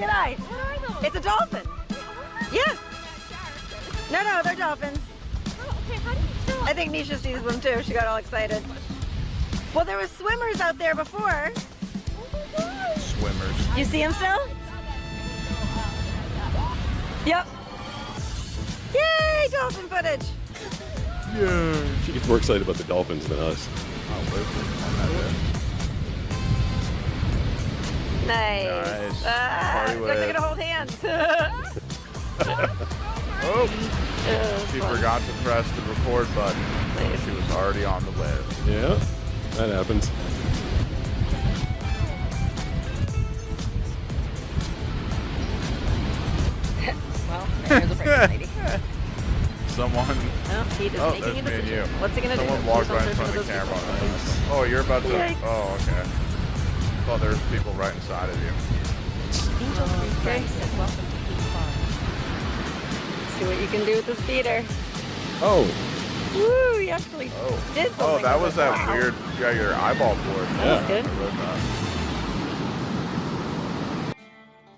did I. It's a dolphin. Yeah. No, they're dolphins. Oh, okay, how do you tell? I think Nisha sees them too. She got all excited. Well, there was swimmers out there before. Swimmers. You see them still? Yep. Yay, dolphin footage. Yeah. She gets more excited about the dolphins than us. Nice. Party Look, with they're it. gonna hold hands. Oh, she forgot to press the record button. Nice. She was already on the web. Yeah, that happens. Well, there's a pregnant lady. Someone, Oh, he is oh, making a that's me and decision. you. What's he gonna do? Someone walked He's right in also front of the searching camera. for those people. Oh, you're about to. Yikes. Oh, okay. Thought there was people right inside of you. Angel Okay. said, welcome to Peak Farm. See what you can do with the speeder. Oh, Woo, you actually did something. Oh, that with was it. that Wow. weird. You got your eyeball board. That was good. I read that.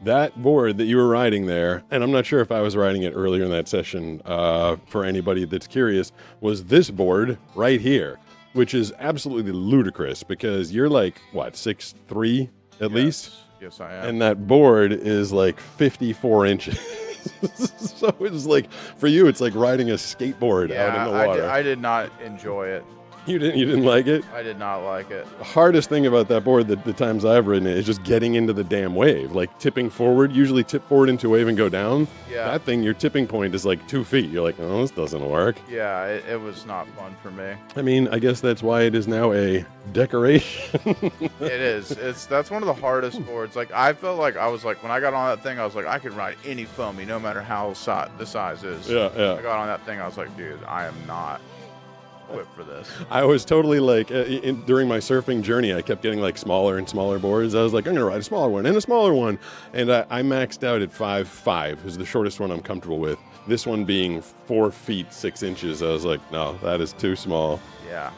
that board that you were riding there, and I'm not sure if I was riding it earlier in that session, for anybody that's curious, was this board right here, which is absolutely ludicrous because you're like, what, 6'3" at least? Yes, I am. And that board is like 54 inches. So it's like, for you, it's like riding a skateboard out in the water. I did not enjoy it. You didn't like it? I did not like it. The hardest thing about that board, the times I've ridden it, is just getting into the damn wave. Like tipping forward, usually tip forward into a wave and go down. Yeah. That thing, your tipping point is like 2 feet. You're like, oh, this doesn't work. Yeah, it was not fun for me. I mean, I guess that's why it is now a decoration. It is. That's one of the hardest boards. Like I felt like I was like when I got on that thing, I was like I could ride any foamy, no matter how the size is. Yeah. I got on that thing, I was like, dude, I am not equipped for this. I was totally like, during my surfing journey, I kept getting like smaller and smaller boards. I was like, I'm going to ride a smaller one and a smaller one. And I maxed out at 5'5", is the shortest one I'm comfortable with. This one being 4 feet 6 inches. I was like, no, that is too small. Yeah.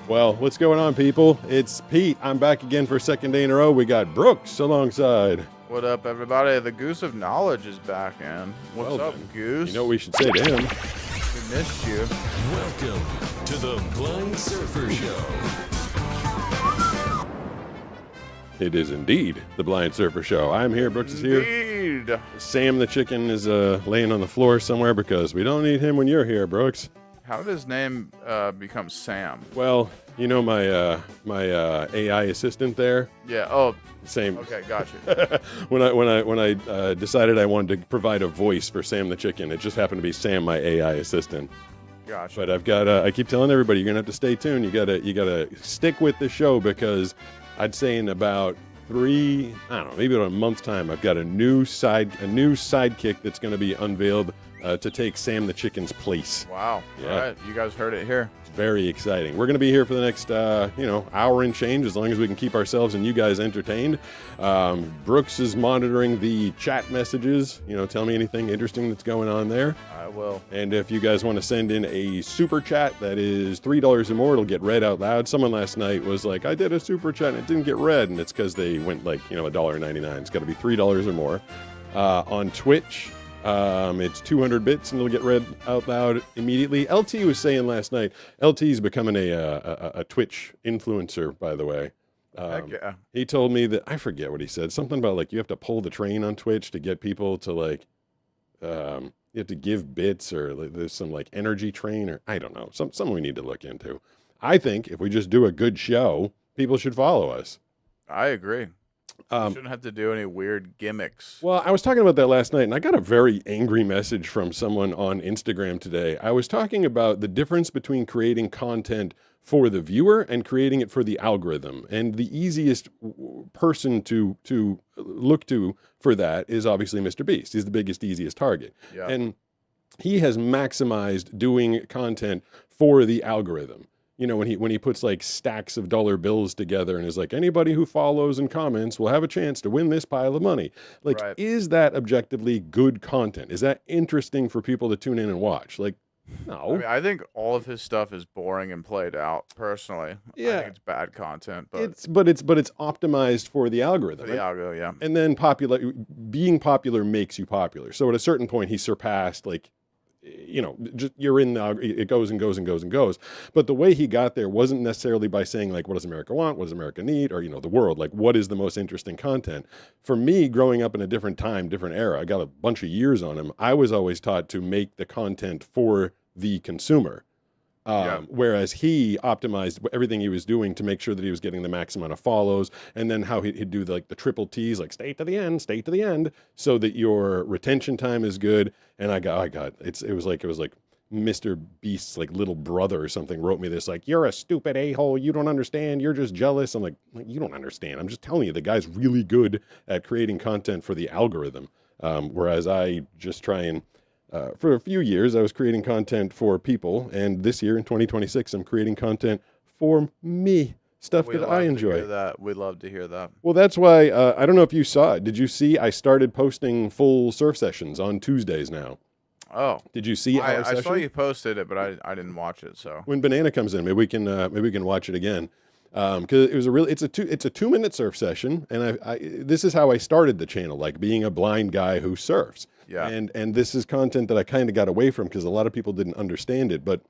Well, what's going on, people? It's Pete. I'm back again for a second day in a row. We got Brooks alongside. What up, everybody? The Goose of Knowledge is back in. What's Well up, then, Goose? You know what we should say to him? We missed you. Welcome to the Blind Surfer Show. It is indeed the Blind Surfer Show. I'm here. Brooks is here. Indeed. Sam the chicken is laying on the floor somewhere because we don't need him when you're here, Brooks. How did his name become Sam? Well, you know my my AI assistant there. Yeah. Oh, Same. okay, gotcha. when I decided I wanted to provide a voice for Sam the chicken, it just happened to be Sam, my AI assistant. Gotcha. But I've got I keep telling everybody you're gonna have to stay tuned. You gotta stick with the show because I'd say in about maybe about a month's time, I've got a new sidekick that's gonna be unveiled to take Sam the chicken's place. Wow. Yeah. All right, you guys heard it here. It's very exciting. We're going to be here for the next, hour and change, as long as we can keep ourselves and you guys entertained. Brooks is monitoring the chat messages. Tell me anything interesting that's going on there. I will. And if you guys want to send in a super chat that is $3 or more, it'll get read out loud. Someone last night was like, I did a super chat and it didn't get read. And it's because they went like, $1.99. It's got to be $3 or more. On Twitch, it's 200 bits and it'll get read out loud immediately. LT was saying last night, LT's becoming a Twitch influencer, by the way. Heck yeah. He told me that, I forget what he said, something about like you have to pull the train on Twitch to get people to like, you have to give bits, or like, there's some like energy train, or I don't know, something we need to look into. I think if we just do a good show, people should follow us. I agree. You shouldn't have to do any weird gimmicks. Well, I was talking about that last night, and I got a very angry message from someone on Instagram today. I was talking about the difference between creating content for the viewer and creating it for the algorithm. And the easiest person to look to for that is obviously Mr. Beast. He's the biggest, easiest target. Yeah. And he has maximized doing content for the algorithm. When he puts like stacks of dollar bills together and is like, anybody who follows and comments will have a chance to win this pile of money. Like, Right. Is that objectively good content? Is that interesting for people to tune in and watch? Like, No. I mean, I think all of his stuff is boring and played out. Personally, I Yeah. think it's bad content, but it's optimized for the algorithm. for the right? algo, yeah. And then being popular makes you popular. So at a certain point, he surpassed just you're in the, it goes and goes and goes and goes. But the way he got there wasn't necessarily by saying like, what does America want? What does America need? Or, the world, like what is the most interesting content? For me, growing up in a different time, different era, I got a bunch of years on him. I was always taught to make the content for the consumer. Whereas he optimized everything he was doing to make sure that he was getting the max amount of follows, and then how he'd do the triple T's, like stay to the end, so that your retention time is good. And it was like Mr. Beast's like little brother or something wrote me this like, you're a stupid a-hole, you don't understand, you're just jealous. I'm like, you don't understand. I'm just telling you, the guy's really good at creating content for the algorithm. Whereas I just try and for a few years, I was creating content for people, and this year in 2026, I'm creating content for me, stuff We that love I to enjoy. hear that. We'd love to hear that. Well, that's why I don't know if you saw it. Did you see? I started posting full surf sessions on Tuesdays now. Oh, Did you see our I session? saw you posted it, but I didn't watch it. So When Banana comes in, maybe we can watch it again. Because it's a 2-minute surf session, and this is how I started the channel, like being a blind guy who surfs. Yeah. And this is content that I kind of got away from because a lot of people didn't understand it. But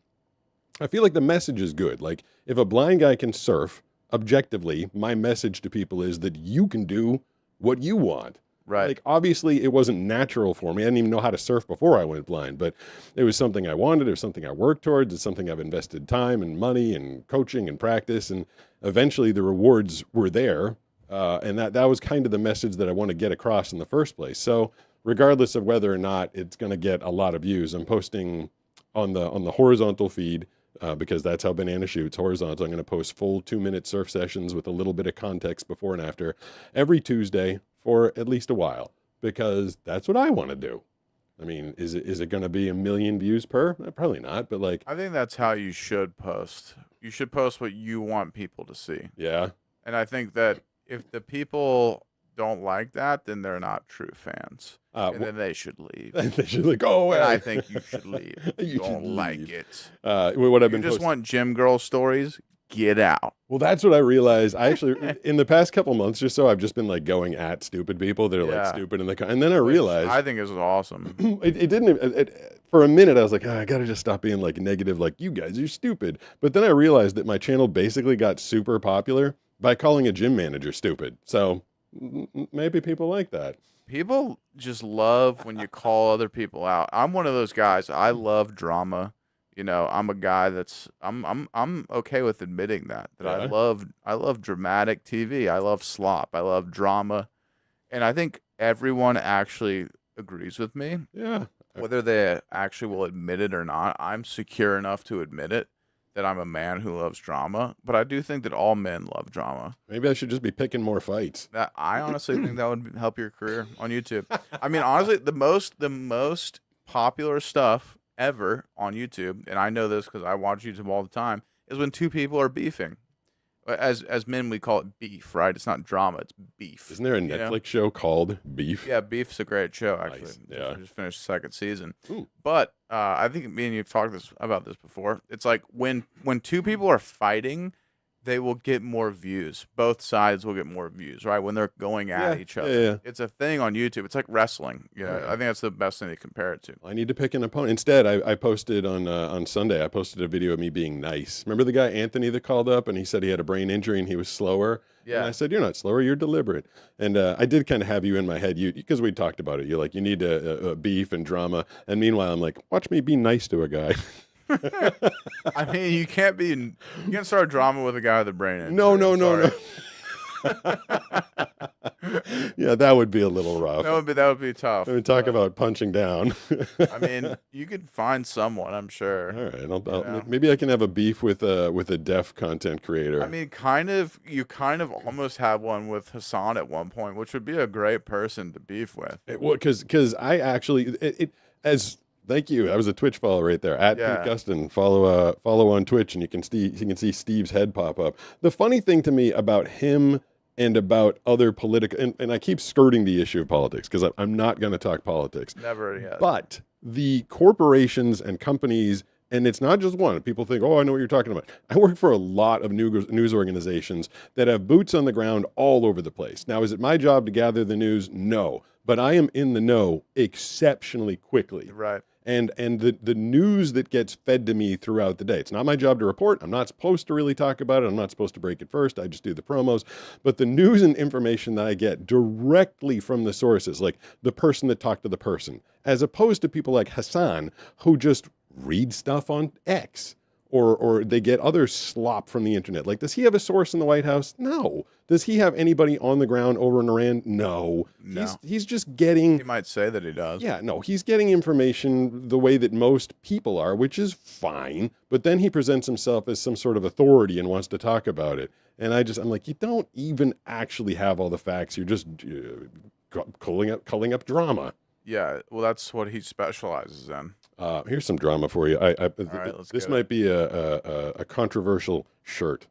I feel like the message is good. Like if a blind guy can surf objectively, my message to people is that you can do what you want. right, Like obviously it wasn't natural for me. I didn't even know how to surf before I went blind, but it was something I wanted. It was something I worked towards. It's something I've invested time and money and coaching and practice. And eventually the rewards were there. And that was kind of the message that I want to get across in the first place. So regardless of whether or not it's going to get a lot of views, I'm posting on the horizontal feed because that's how Banana shoots, horizontal. I'm going to post full 2-minute surf sessions with a little bit of context before and after every Tuesday for at least a while, because that's what I want to do. I mean, is it going to be 1 million views per? Probably not, but like, I think that's how you should post. You should post what you want people to see. yeah, And I think that if the people don't like that, then they're not true fans. And then they should leave. they should like go away. And I think you should leave. You You should don't like leave. it. What I've You been just posting. want gym girl stories? Get out. Well, that's what I realized. I actually, in the past couple months or so, I've just been like going at stupid people that are like Yeah. stupid in the, and then I Which realized I think is awesome. it didn't. For a minute, I was like, I gotta just stop being like negative. Like you guys are stupid. But then I realized that my channel basically got super popular by calling a gym manager stupid. So maybe people like that. People just love when you call other people out. I'm one of those guys. I love drama. I'm a guy that's I'm okay with admitting that Yeah. I love dramatic TV. I love slop. I love drama. And I think everyone actually agrees with me. Yeah. Whether they actually will admit it or not, I'm secure enough to admit it that I'm a man who loves drama. But I do think that all men love drama. Maybe I should just be picking more fights. That I honestly think that would help your career on YouTube. I mean, honestly, the most popular stuff ever on YouTube, and I know this because I watch YouTube all the time, is when two people are beefing. As men, we call it beef, right? It's not drama; it's beef. Isn't there a you know? Netflix show called Beef? Yeah, Beef's a great show, actually. Nice, yeah. Just finished the second season. Ooh. But I think me and you've talked about this before. It's like when two people are fighting, they will get more views. Both sides will get more views, right? When they're going at Yeah, each other. yeah. It's a thing on YouTube. It's like wrestling. Yeah. I think that's the best thing to compare it to. I need to pick an opponent. Instead, I posted on Sunday, I posted a video of me being nice. Remember the guy, Anthony, that called up and he said he had a brain injury and he was slower? And Yeah. I said, you're not slower, you're deliberate. And I did kind of have you in my head, because we talked about it. You're like, you need a beef and drama. And meanwhile, I'm like, watch me be nice to a guy. I mean, you can't start drama with a guy with a brain injury. No. Sorry. Yeah, that would be a little rough. That would be tough. I mean, talk about punching down. I mean, you could find someone, I'm sure. All right, Yeah. maybe I can have a beef with a deaf content creator. I mean, you kind of almost have one with Hassan at one point, which would be a great person to beef with. Because I actually thank you. That was a Twitch follow right there at Yeah. Pete Gustin. Follow on Twitch, and you can see Steve's head pop up. The funny thing to me about him and about other political, and I keep skirting the issue of politics because I'm not going to talk politics. Never yet. But the corporations and companies, and it's not just one. People think, oh, I know what you're talking about. I work for a lot of news organizations that have boots on the ground all over the place. Now, is it my job to gather the news? No. But I am in the know exceptionally quickly. Right. And the news that gets fed to me throughout the day. It's not my job to report. I'm not supposed to really talk about it. I'm not supposed to break it first. I just do the promos. But the news and information that I get directly from the sources, like the person that talked to the person, as opposed to people like Hassan who just read stuff on X or they get other slop from the internet. Like, does he have a source in the White House? No. Does he have anybody on the ground over in Iran? No. He's just getting... He might say that he does. Yeah, no, he's getting information the way that most people are, which is fine. But then he presents himself as some sort of authority and wants to talk about it. And I'm like, you don't even actually have all the facts. You're just culling up drama. Yeah, well, that's what he specializes in. Here's some drama for you. This might be a controversial shirt.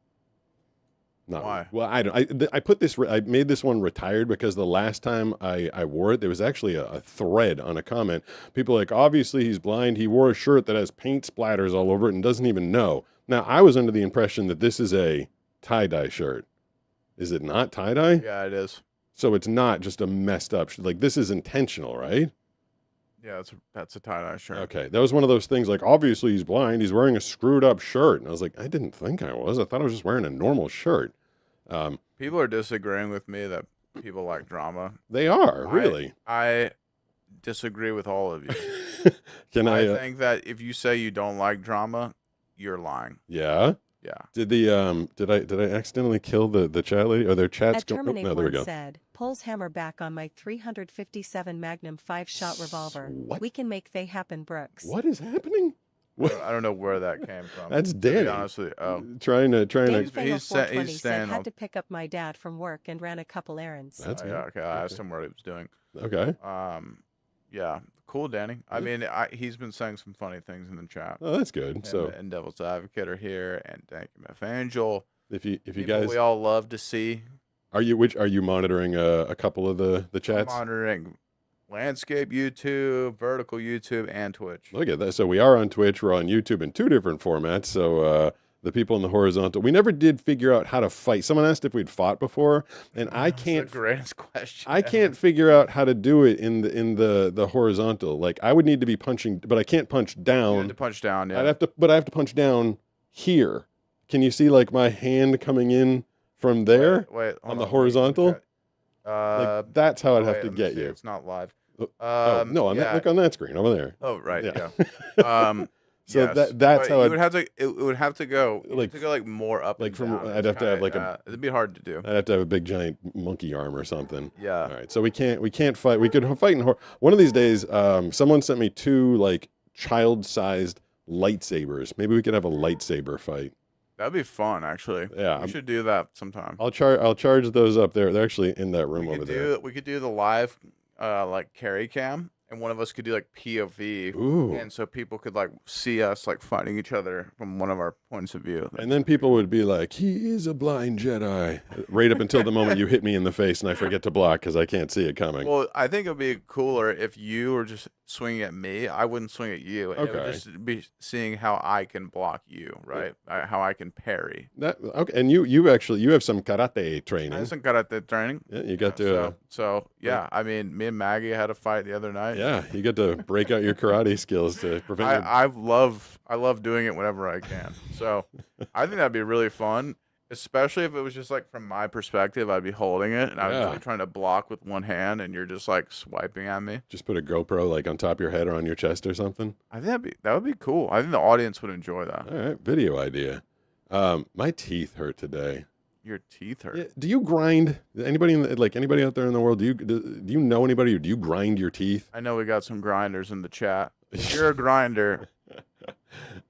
Not Why? Well, I don't. I put this. I made this one retired because the last time I wore it, there was actually a thread on a comment. People like, obviously he's blind. He wore a shirt that has paint splatters all over it and doesn't even know. Now, I was under the impression that this is a tie-dye shirt. Is it not tie-dye? Yeah, it is. So it's not just a messed up. Like, this is intentional, right? Yeah, that's a tie-dye shirt. Okay, that was one of those things like, obviously he's blind, he's wearing a screwed up shirt. And I was like, I didn't think I was. I thought I was just wearing a normal shirt. People are disagreeing with me that people like drama. They are, really. I disagree with all of you. I think that if you say you don't like drama, you're lying. Yeah? Yeah. Did I accidentally kill the chat lady? Or their chats At Terminate no, there we go. said, pulls hammer back on my 357 Magnum 5-shot revolver. What? We can make they happen, Brooks. What is happening? I don't know where that came from. That's to be Danny. honest with you. Oh. Trying to. Dan He's Fangle 420 he's said staying had on- to pick up my dad from work and ran a couple errands. That's Oh, good. yeah, okay. I asked him what he was doing. Okay. Yeah, cool, Danny. I mean, he's been saying some funny things in the chat. Oh, that's good. Him So and Devil's Advocate are here, and thank you, F. Angel. if you People guys we all love to see. are you monitoring a couple of the chats? Monitoring landscape YouTube, vertical YouTube, and Twitch. Look at that. So we are on Twitch. We're on YouTube in two different formats. So the people in the horizontal, we never did figure out how to fight. Someone asked if we'd fought before, and I That's can't. the greatest question. I can't figure out how to do it in the horizontal. Like, I would need to be punching, but I can't punch You down. had to punch down. Yeah. I have to punch down here. Can you see like my hand coming in from there? Wait, on the horizontal? Like, that's how I'd have to let me get see. you. It's not live. Oh, no, look on that screen over there. Oh, right. Yeah. Yeah. So yes, that's but how it would have to. It would have to go Like- like more up. like and from- down. I'd It's have to have, kinda, like, it'd be hard to do. I'd have to have a big giant monkey arm or something. Yeah. All right, so we can't fight. We could fight in one of these days. Someone sent me two like child-sized lightsabers. Maybe we could have a lightsaber fight. That'd be fun, actually. Yeah, we should do that sometime. I'll charge those up there. They're actually in that room over there. We could do the live, like carry cam, and one of us could do like POV, Ooh. and so people could like see us like fighting each other from one of our points of view. And then people would be like, he is a blind Jedi. Right up until the moment you hit me in the face and I forget to block because I can't see it coming. Well, I think it'd be cooler if you were just swinging at me. I wouldn't swing at you. And It Okay. would just be seeing how I can block you, right? How I can parry. Okay, and you have some karate I training. have some karate training. Yeah, you got to So yeah, I mean, me and Maggie had a fight the other night. yeah, you get to break out your karate skills to prevent. I love doing it whenever I can. So I think that'd be really fun, especially if it was just like from my perspective, I'd be holding it and I was Yeah. like trying to block with one hand and you're just like swiping at me. Just put a GoPro like on top of your head or on your chest or something. I think that would be cool. I think the audience would enjoy that. All right, video idea. My teeth hurt today. Your teeth hurt. Yeah, do you grind? Anybody anybody out there in the world? Do you know anybody? Or do you grind your teeth? I know we got some grinders in the chat. If you're a grinder,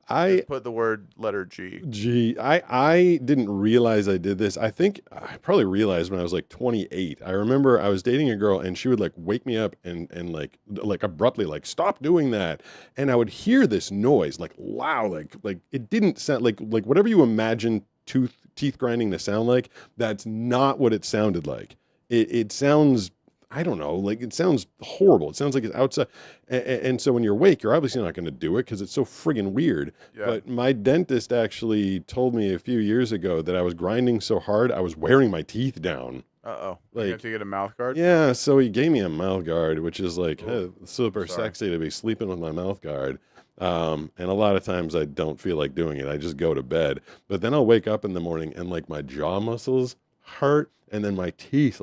I put the letter G. I didn't realize I did this. I think I probably realized when I was like 28. I remember I was dating a girl and she would like wake me up and like abruptly like stop doing that, and I would hear this noise like loud like it didn't sound like whatever you imagine teeth grinding to sound like. That's not what it sounded like. It sounds, I don't know, like it sounds horrible. It sounds like it's outside. And so when you're awake, you're obviously not going to do it because it's so friggin' weird. Yeah. But my dentist actually told me a few years ago that I was grinding so hard, I was wearing my teeth down. Uh-oh. Like- You have to get a mouth guard? Yeah, so he gave me a mouth guard, which is like Ooh, super sorry. sexy to be sleeping with my mouth guard. And a lot of times I don't feel like doing it. I just go to bed. But then I'll wake up in the morning and like my jaw muscles hurt, and then my teeth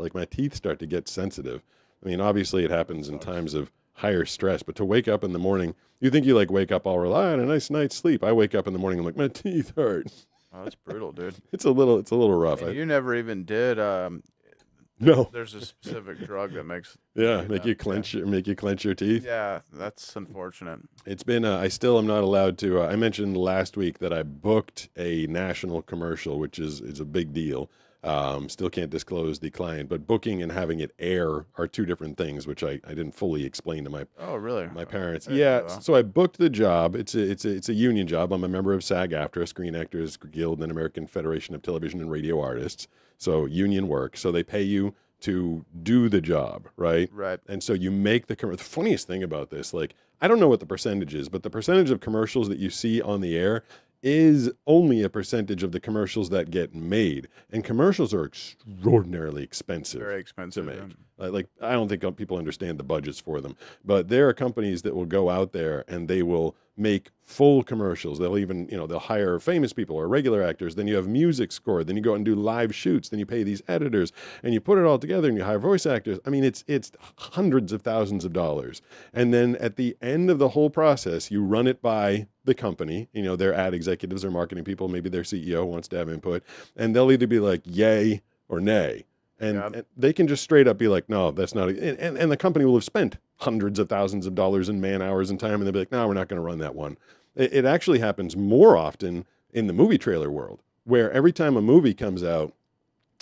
start to get sensitive. I mean, obviously it happens in times of higher stress, but to wake up in the morning, you think you like wake up all relaxed, a nice night's sleep. I wake up in the morning, I'm like, my teeth hurt. Oh, that's brutal, dude. It's a little rough. And you never even did. No. There's a specific drug that makes. Yeah, do make that. you clench your teeth. Yeah, that's unfortunate. It's been, I still am not allowed to, I mentioned last week that I booked a national commercial, which is a big deal. Still can't disclose the client, but booking and having it air are two different things, which I didn't fully explain to my Oh, really? parents. Okay, Yeah, well. so I booked the job. It's a union job. I'm a member of SAG-AFTRA, Screen Actors Guild, and American Federation of Television and Radio Artists. So union work. So they pay you to do the job, right? Right. And so you make the funniest thing about this, like, I don't know what the percentage is, but the percentage of commercials that you see on the air is only a percentage of the commercials that get made. And commercials are extraordinarily expensive Very to expensive. make. yeah. Like, I don't think people understand the budgets for them, but there are companies that will go out there and they will make full commercials. They'll even, they'll hire famous people or regular actors. Then you have music scored. Then you go out and do live shoots. Then you pay these editors and you put it all together and you hire voice actors. I mean, it's hundreds of thousands of dollars. And then at the end of the whole process, you run it by the company, their ad executives or marketing people, maybe their CEO wants to have input, and they'll either be like, yay or nay. And they can just straight up be like, no, that's not, and the company will have spent hundreds of thousands of dollars in man hours and time, and they'll be like, no, we're not going to run that one. It actually happens more often in the movie trailer world, where every time a movie comes out,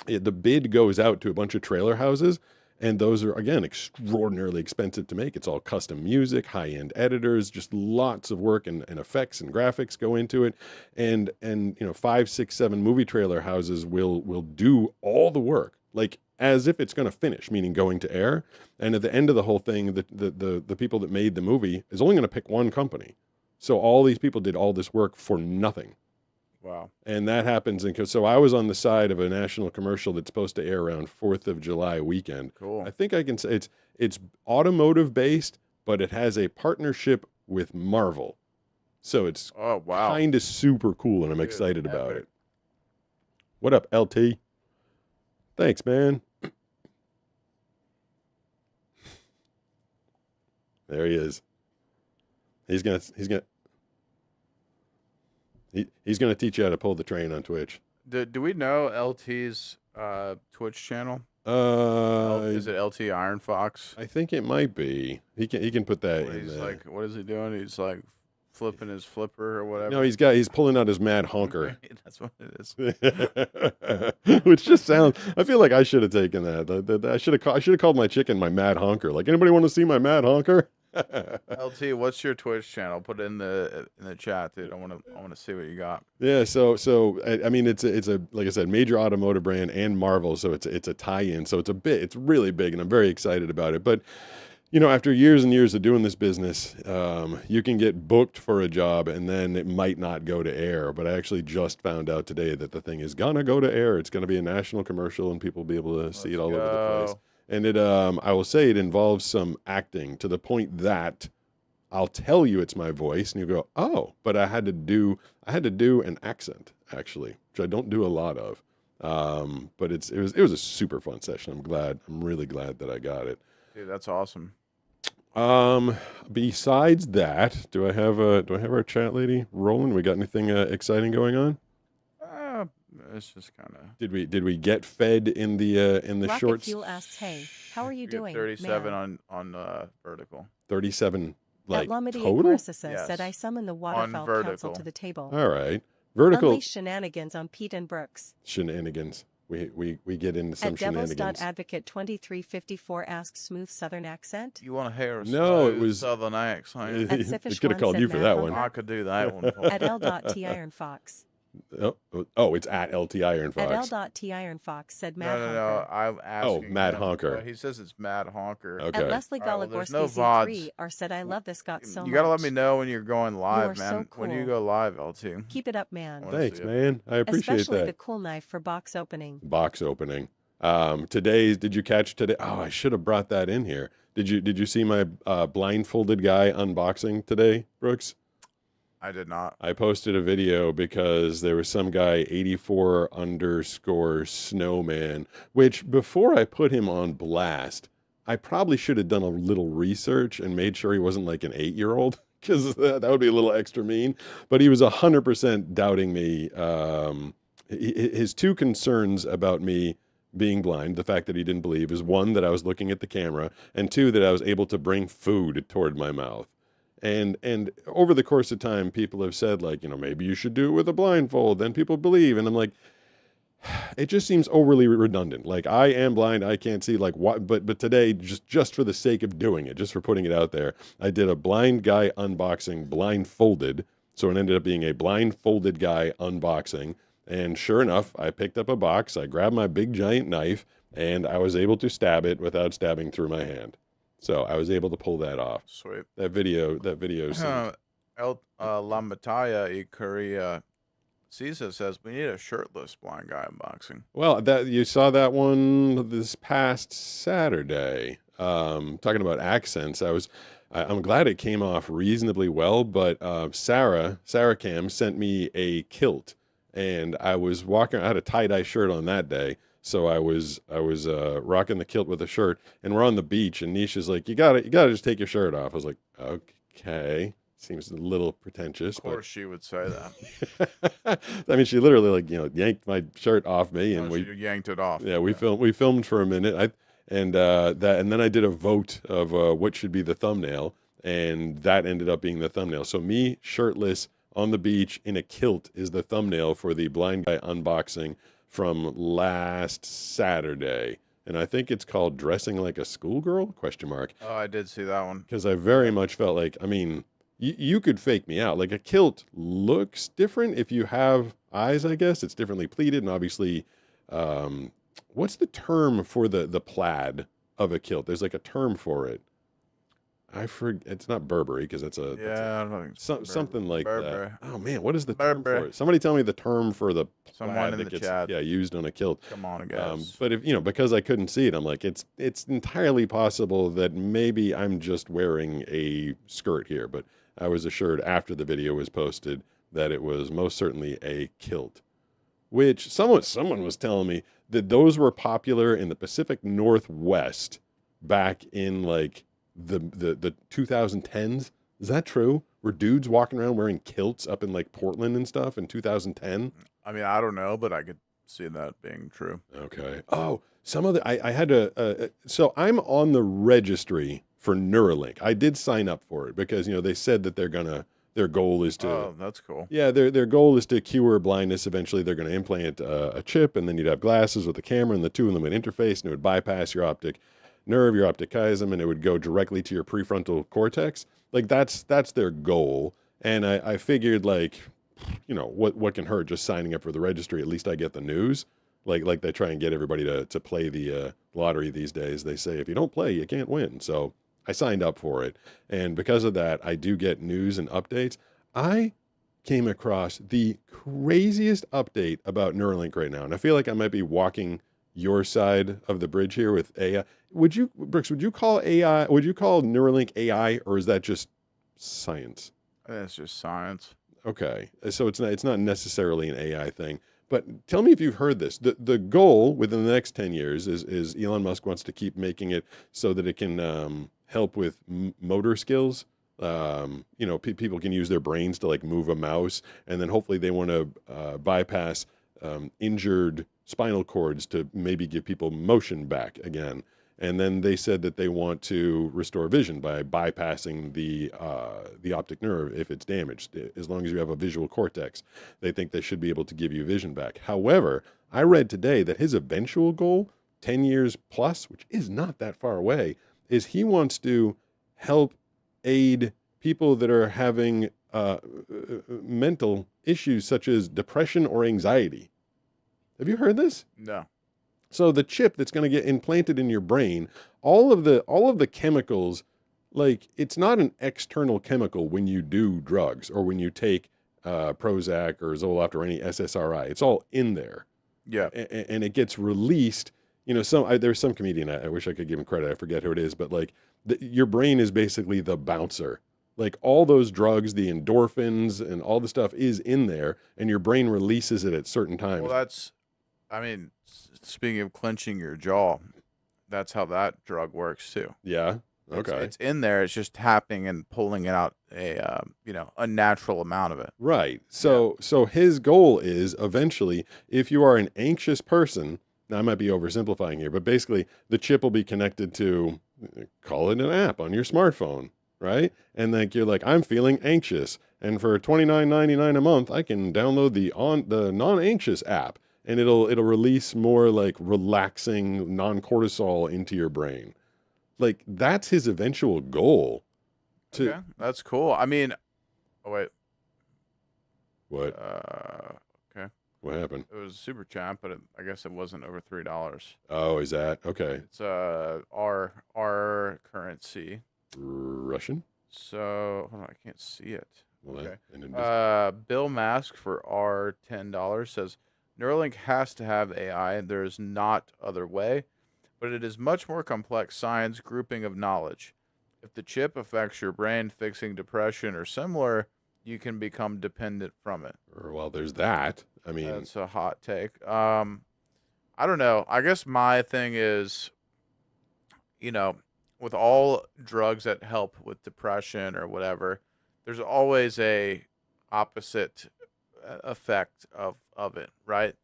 the bid goes out to a bunch of trailer houses, and those are, again, extraordinarily expensive to make. It's all custom music, high-end editors, just lots of work and effects and graphics go into it. And 5, 6, 7 movie trailer houses will do all the work, like as if it's going to finish, meaning going to air. And at the end of the whole thing, the people that made the movie is only going to pick one company. So all these people did all this work for nothing. Wow. And that happens. So I was on the side of a national commercial that's supposed to air around 4th of July weekend. Cool. I think I can say it's automotive based, but it has a partnership with Marvel. So it's Oh, wow. kind of super cool, and I'm Dude, excited about epic. it. What up, LT? Thanks, man. There he is. He's gonna teach you how to pull the train on Twitch. Do we know LT's Twitch channel? Is it LT Iron Fox? I think it might be. He can put that Where in he's there. like, what is he doing? He's like flipping his flipper or whatever. No, he's pulling out his mad honker. That's what it is. Which just sounds. I feel like I should have taken that. I should have called my chicken my mad honker. Like, anybody want to see my mad honker? LT, what's your Twitch channel? Put it in the chat, dude. I want to see what you got. Yeah. So I mean, it's a like I said, major automotive brand and Marvel. So it's a tie-in. So it's really big, and I'm very excited about it. But after years and years of doing this business, you can get booked for a job and then it might not go to air. But I actually just found out today that the thing is gonna go to air. It's gonna be a national commercial and people will be able to see it all over the place. And I will say it involves some acting to the point that I'll tell you it's my voice and you go, oh, but I had to do an accent actually, which I don't do a lot of. But it was a super fun session. I'm really glad that I got it. Dude, that's awesome. Besides that, do I have our chat lady rolling? We got anything exciting going on? It's just kind of. Did we get fed in the Rocket shorts? Fuel asks, "Hey, how are you doing?" 37 man? on vertical. 37 like At Lamidia total. Carissa Yes. said, "I summoned the On Waterfowl Council vertical. to the table. All right, vertical Unleash shenanigans on Pete and Brooks." shenanigans. We get into some At shenanigans. Devils.Advocate 2354 asks, "Smooth Southern accent?" You want to hear? No, it was- Southern accent. At We Siffish could have one called said you for Mad that Hunter. one. I could do that one. For At L.T Iron Fox. Oh, it's at LT Iron At Fox. L.T Iron Fox said No, Mad no, Honker. no. I'm asking. Mad him. Honker. He says it's Mad Honker. Okay. At Leslie All right, well, there's Goligorsky no Z3 VODs. or said I love this got so much. You gotta let me know when you're going live, are man. so When you cool. go live, LT. Keep it up, man. Wanna Thanks, see it. man. I appreciate Especially that. the cool knife for box opening. Box opening. Did you catch today? Oh, I should have brought that in here. Did you see my blindfolded guy unboxing today, Brooks? I did not. I posted a video because there was some guy 84_snowman, which before I put him on blast, I probably should have done a little research and made sure he wasn't like an 8-year-old, because that would be a little extra mean. But he was 100% doubting me. His two concerns about me being blind, the fact that he didn't believe, is one, that I was looking at the camera, and two, that I was able to bring food toward my mouth. And over the course of time, people have said, like, maybe you should do it with a blindfold, then people believe. And I'm like, it just seems overly redundant. Like, I am blind, I can't see, like, what, but today, just for the sake of doing it, just for putting it out there, I did a blind guy unboxing blindfolded. So it ended up being a blindfolded guy unboxing. And sure enough, I picked up a box, I grabbed my big giant knife, and I was able to stab it without stabbing through my hand. So I was able to pull that off. Sweet. That video. Lambataya Ikaria Caesar says we need a shirtless blind guy unboxing. Well, that you saw that one this past Saturday. Talking about accents, I'm glad it came off reasonably well. But Sarah Cam sent me a kilt, and I was walking. I had a tie-dye shirt on that day. So I was rocking the kilt with a shirt, and we're on the beach, and Nisha's like, you gotta just take your shirt off. I was like, okay, seems a little pretentious. Of course, she would say that. But I mean, she literally yanked my shirt off me, and she yanked it off. we filmed for a minute. And then I did a vote of what should be the thumbnail, and that ended up being the thumbnail. So me shirtless on the beach in a kilt is the thumbnail for the blind guy unboxing from last Saturday, and I think it's called "Dressing Like a Schoolgirl?" ? Oh, I did see that one. Because I very much felt like, I mean, you could fake me out. Like, a kilt looks different if you have eyes. I guess it's differently pleated, and obviously, what's the term for the plaid of a kilt? There's like a term for it. I forget. It's not Burberry, because that's a I don't think it's something like Burberry. that. Oh man, what is the term Burberry. for it? Somebody tell me the term for the Someone plaid in that the gets chat. used on a kilt. Come on, guys. But if because I couldn't see it, I'm like, it's entirely possible that maybe I'm just wearing a skirt here. But I was assured after the video was posted that it was most certainly a kilt, which someone was telling me that those were popular in the Pacific Northwest back in like the 2010s. Is that true? Were dudes walking around wearing kilts up in like Portland and stuff in 2010? I mean, I don't know, but I could see that being true. Okay. Oh, some of the I had to. So I'm on the registry for Neuralink. I did sign up for it because they said that their goal is to. Oh, that's cool. Yeah, their goal is to cure blindness. Eventually, they're going to implant a chip, and then you'd have glasses with a camera, and the two of them would interface, and it would bypass your optic nerve, your optic chiasm, and it would go directly to your prefrontal cortex. Like that's their goal. And I figured, like, what can hurt just signing up for the registry? At least I get the news. Like they try and get everybody to play the lottery these days. They say if you don't play, you can't win. So I signed up for it, and because of that, I do get news and updates. I came across the craziest update about Neuralink right now, and I feel like I might be walking your side of the bridge here with AI. Brooks, would you call Neuralink AI, or is that just science? I think it's just science. Okay, so it's not necessarily an AI thing. But tell me if you've heard this. The goal within the next 10 years is Elon Musk wants to keep making it so that it can help with motor skills. People can use their brains to like move a mouse, and then hopefully they want to bypass injured spinal cords to maybe give people motion back again. And then they said that they want to restore vision by bypassing the optic nerve if it's damaged. As long as you have a visual cortex, they think they should be able to give you vision back. However, I read today that his eventual goal, 10 years plus, which is not that far away, is he wants to help aid people that are having mental issues such as depression or anxiety. Have you heard this? No. So the chip that's going to get implanted in your brain, all of the chemicals, like it's not an external chemical when you do drugs or when you take Prozac or Zoloft or any SSRI. It's all in there. Yeah. And it gets released. You know, there's some comedian, I wish I could give him credit, I forget who it is, but like your brain is basically the bouncer. Like all those drugs, the endorphins and all the stuff is in there, and your brain releases it at certain times. Well, I mean, speaking of clenching your jaw, that's how that drug works too. Yeah. Okay. It's in there. It's just tapping and pulling it out a unnatural amount of it. Right. So his goal is eventually, if you are an anxious person, now I might be oversimplifying here, but basically the chip will be connected to, call it an app on your smartphone, right? And like you're like, I'm feeling anxious, and for $29.99 a month, I can download the non-anxious app, and it'll release more like relaxing non-cortisol into your brain. Like that's his eventual goal. Okay, that's cool. I mean, oh wait, What? okay, What happened? it was a super chat, but I guess it wasn't over $3. Oh, is that okay? It's our currency. Russian? So hold on, I can't see it. Well, Okay. and then Bill Mask for our $10 says Neuralink has to have AI. There is not other way, but it is much more complex science grouping of knowledge. If the chip affects your brain, fixing depression or similar, you can become dependent from it. well, there's that. I mean, That's a hot take. I don't know. I guess my thing is, with all drugs that help with depression or whatever, there's always a opposite effect of it, right?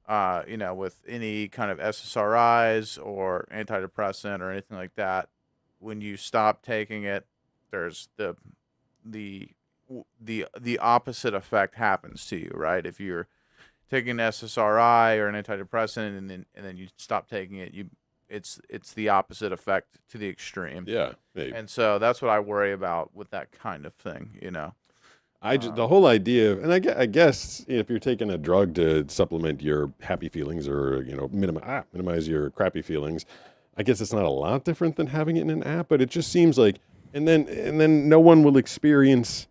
With any kind of SSRIs or antidepressant or anything like that, when you stop taking it, there's the opposite effect happens to you, right? If you're taking an SSRI or an antidepressant and then you stop taking it, it's the opposite effect to the extreme. yeah, maybe. And so that's what I worry about with that kind of thing, The whole idea of, and I guess if you're taking a drug to supplement your happy feelings or minimize your crappy feelings, I guess it's not a lot different than having it in an app. But it just seems like, and then no one will experience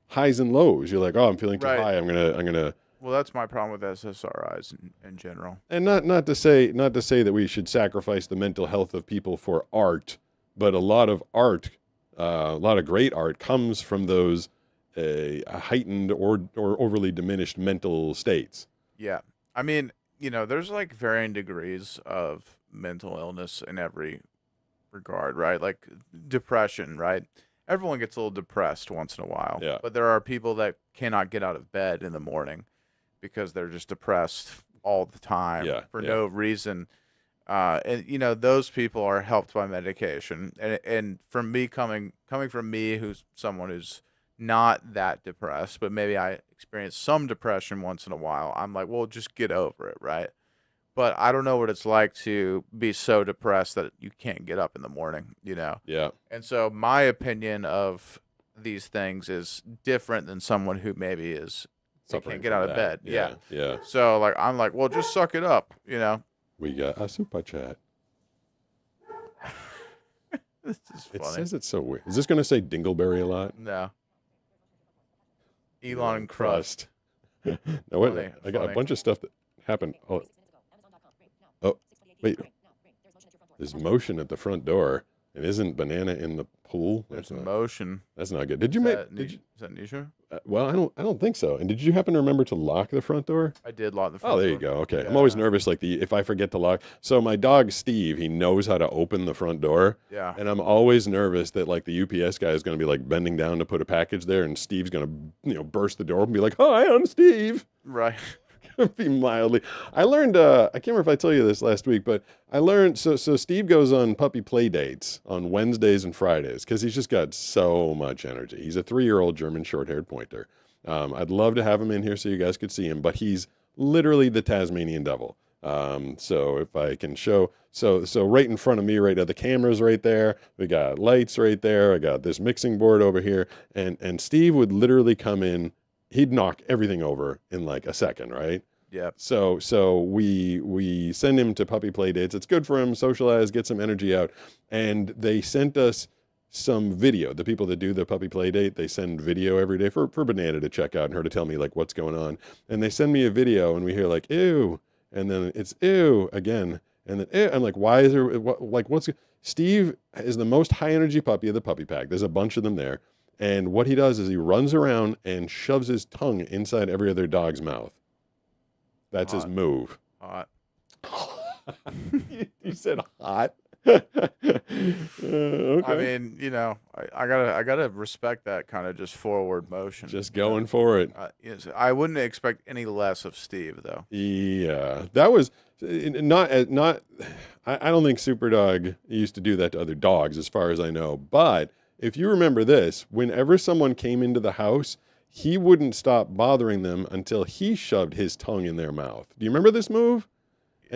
highs and lows. You're like, oh, I'm feeling too Right. high. I'm gonna. Well, that's my problem with SSRIs in general. And not to say that we should sacrifice the mental health of people for art, but a lot of art, a lot of great art comes from those heightened or overly diminished mental states. Yeah. I mean, there's like varying degrees of mental illness in every regard, right? Like depression, right? Everyone gets a little depressed once in a while. Yeah. But there are people that cannot get out of bed in the morning because they're just depressed all the time for no reason. And those people are helped by medication. And from me coming from me, who's someone who's not that depressed, but maybe I experience some depression once in a while, I'm like, well, just get over it, right? But I don't know what it's like to be so depressed that you can't get up in the morning, Yeah. And so my opinion of these things is different than someone who maybe they Suffering can't get from out of that. bed. Yeah. Yeah. So like I'm like, well, just suck it up, We got a super chat. This is It funny. says it's so weird. Is this going to say Dingleberry a lot? No. Elon Crust. No, wait. Funny, I got a funny. bunch of stuff that happened. Oh, wait. There's motion at the front door. And isn't Banana in the pool? There's motion. That's not good. Did you Is make? that Did you, Is that Nisha? well, I don't think so. And did you happen to remember to lock the front door? I did lock the front Oh, there you door. go. Okay. I'm always Yeah. nervous, like if I forget to lock. So my dog Steve, he knows how to open the front door. Yeah. And I'm always nervous that like the UPS guy is going to be like bending down to put a package there, and Steve's going to burst the door and be like, "Hi, I'm Steve." Right. Be mildly. I learned. I can't remember if I told you this last week, but I learned. So Steve goes on puppy play dates on Wednesdays and Fridays because he's just got so much energy. He's a 3-year-old German short-haired pointer. I'd love to have him in here so you guys could see him, but he's literally the Tasmanian devil. So if I can show, so right in front of me right now, the camera's right there. We got lights right there. I got this mixing board over here, and Steve would literally come in. He'd knock everything over in like a second, right? Yep. So we send him to puppy play dates. It's good for him, socialize, get some energy out. And they sent us some video. The people that do the puppy play date, they send video every day for Banana to check out and her to tell me like what's going on. And they send me a video and we hear like, ew. And then it's ew again. And then ew. I'm like, why is there, what's, Steve is the most high energy puppy of the puppy pack. There's a bunch of them there. And what he does is he runs around and shoves his tongue inside every other dog's mouth. That's his move. Hot. You said hot. Okay. I mean, you know, I gotta respect that kind of just forward motion. Just going for it. Yes, I wouldn't expect any less of Steve though. Yeah, that was not. I don't think Superdog used to do that to other dogs, as far as I know. But if you remember this, whenever someone came into the house, he wouldn't stop bothering them until he shoved his tongue in their mouth. Do you remember this move?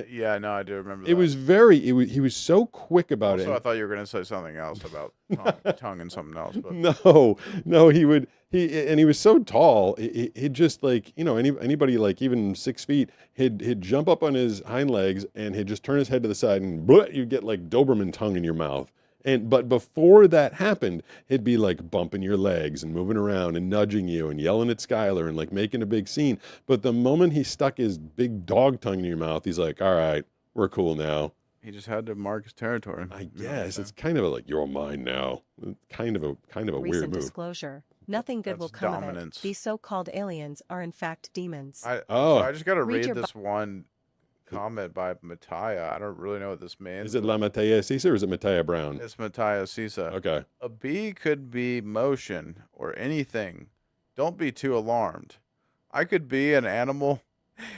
Yeah, no, I do remember. It was very. He was so quick about it. Also, I thought you were gonna say something else about tongue and something else. But No, he would. He was so tall. He'd just like, you know, anybody like even 6 feet, he'd jump up on his hind legs and he'd just turn his head to the side and you'd get like Doberman tongue in your mouth. But before that happened, he'd be like bumping your legs and moving around and nudging you and yelling at Skylar and like making a big scene. But the moment he stuck his big dog tongue in your mouth, he's like, all right, we're cool now. he just had to mark his territory. I guess it's kind of like, you're mine now. Kind of a Recent weird move. disclosure. Nothing good will That's come of dominance. it. These so-called aliens are in fact demons. So I just gotta Read read your this one comment by Mattia. I don't really know what this means. Is it La Mattia Cisa or is it Mattia Brown? It's Mattia Sisa. Okay. A bee could be motion or anything. Don't be too alarmed. I could be an animal.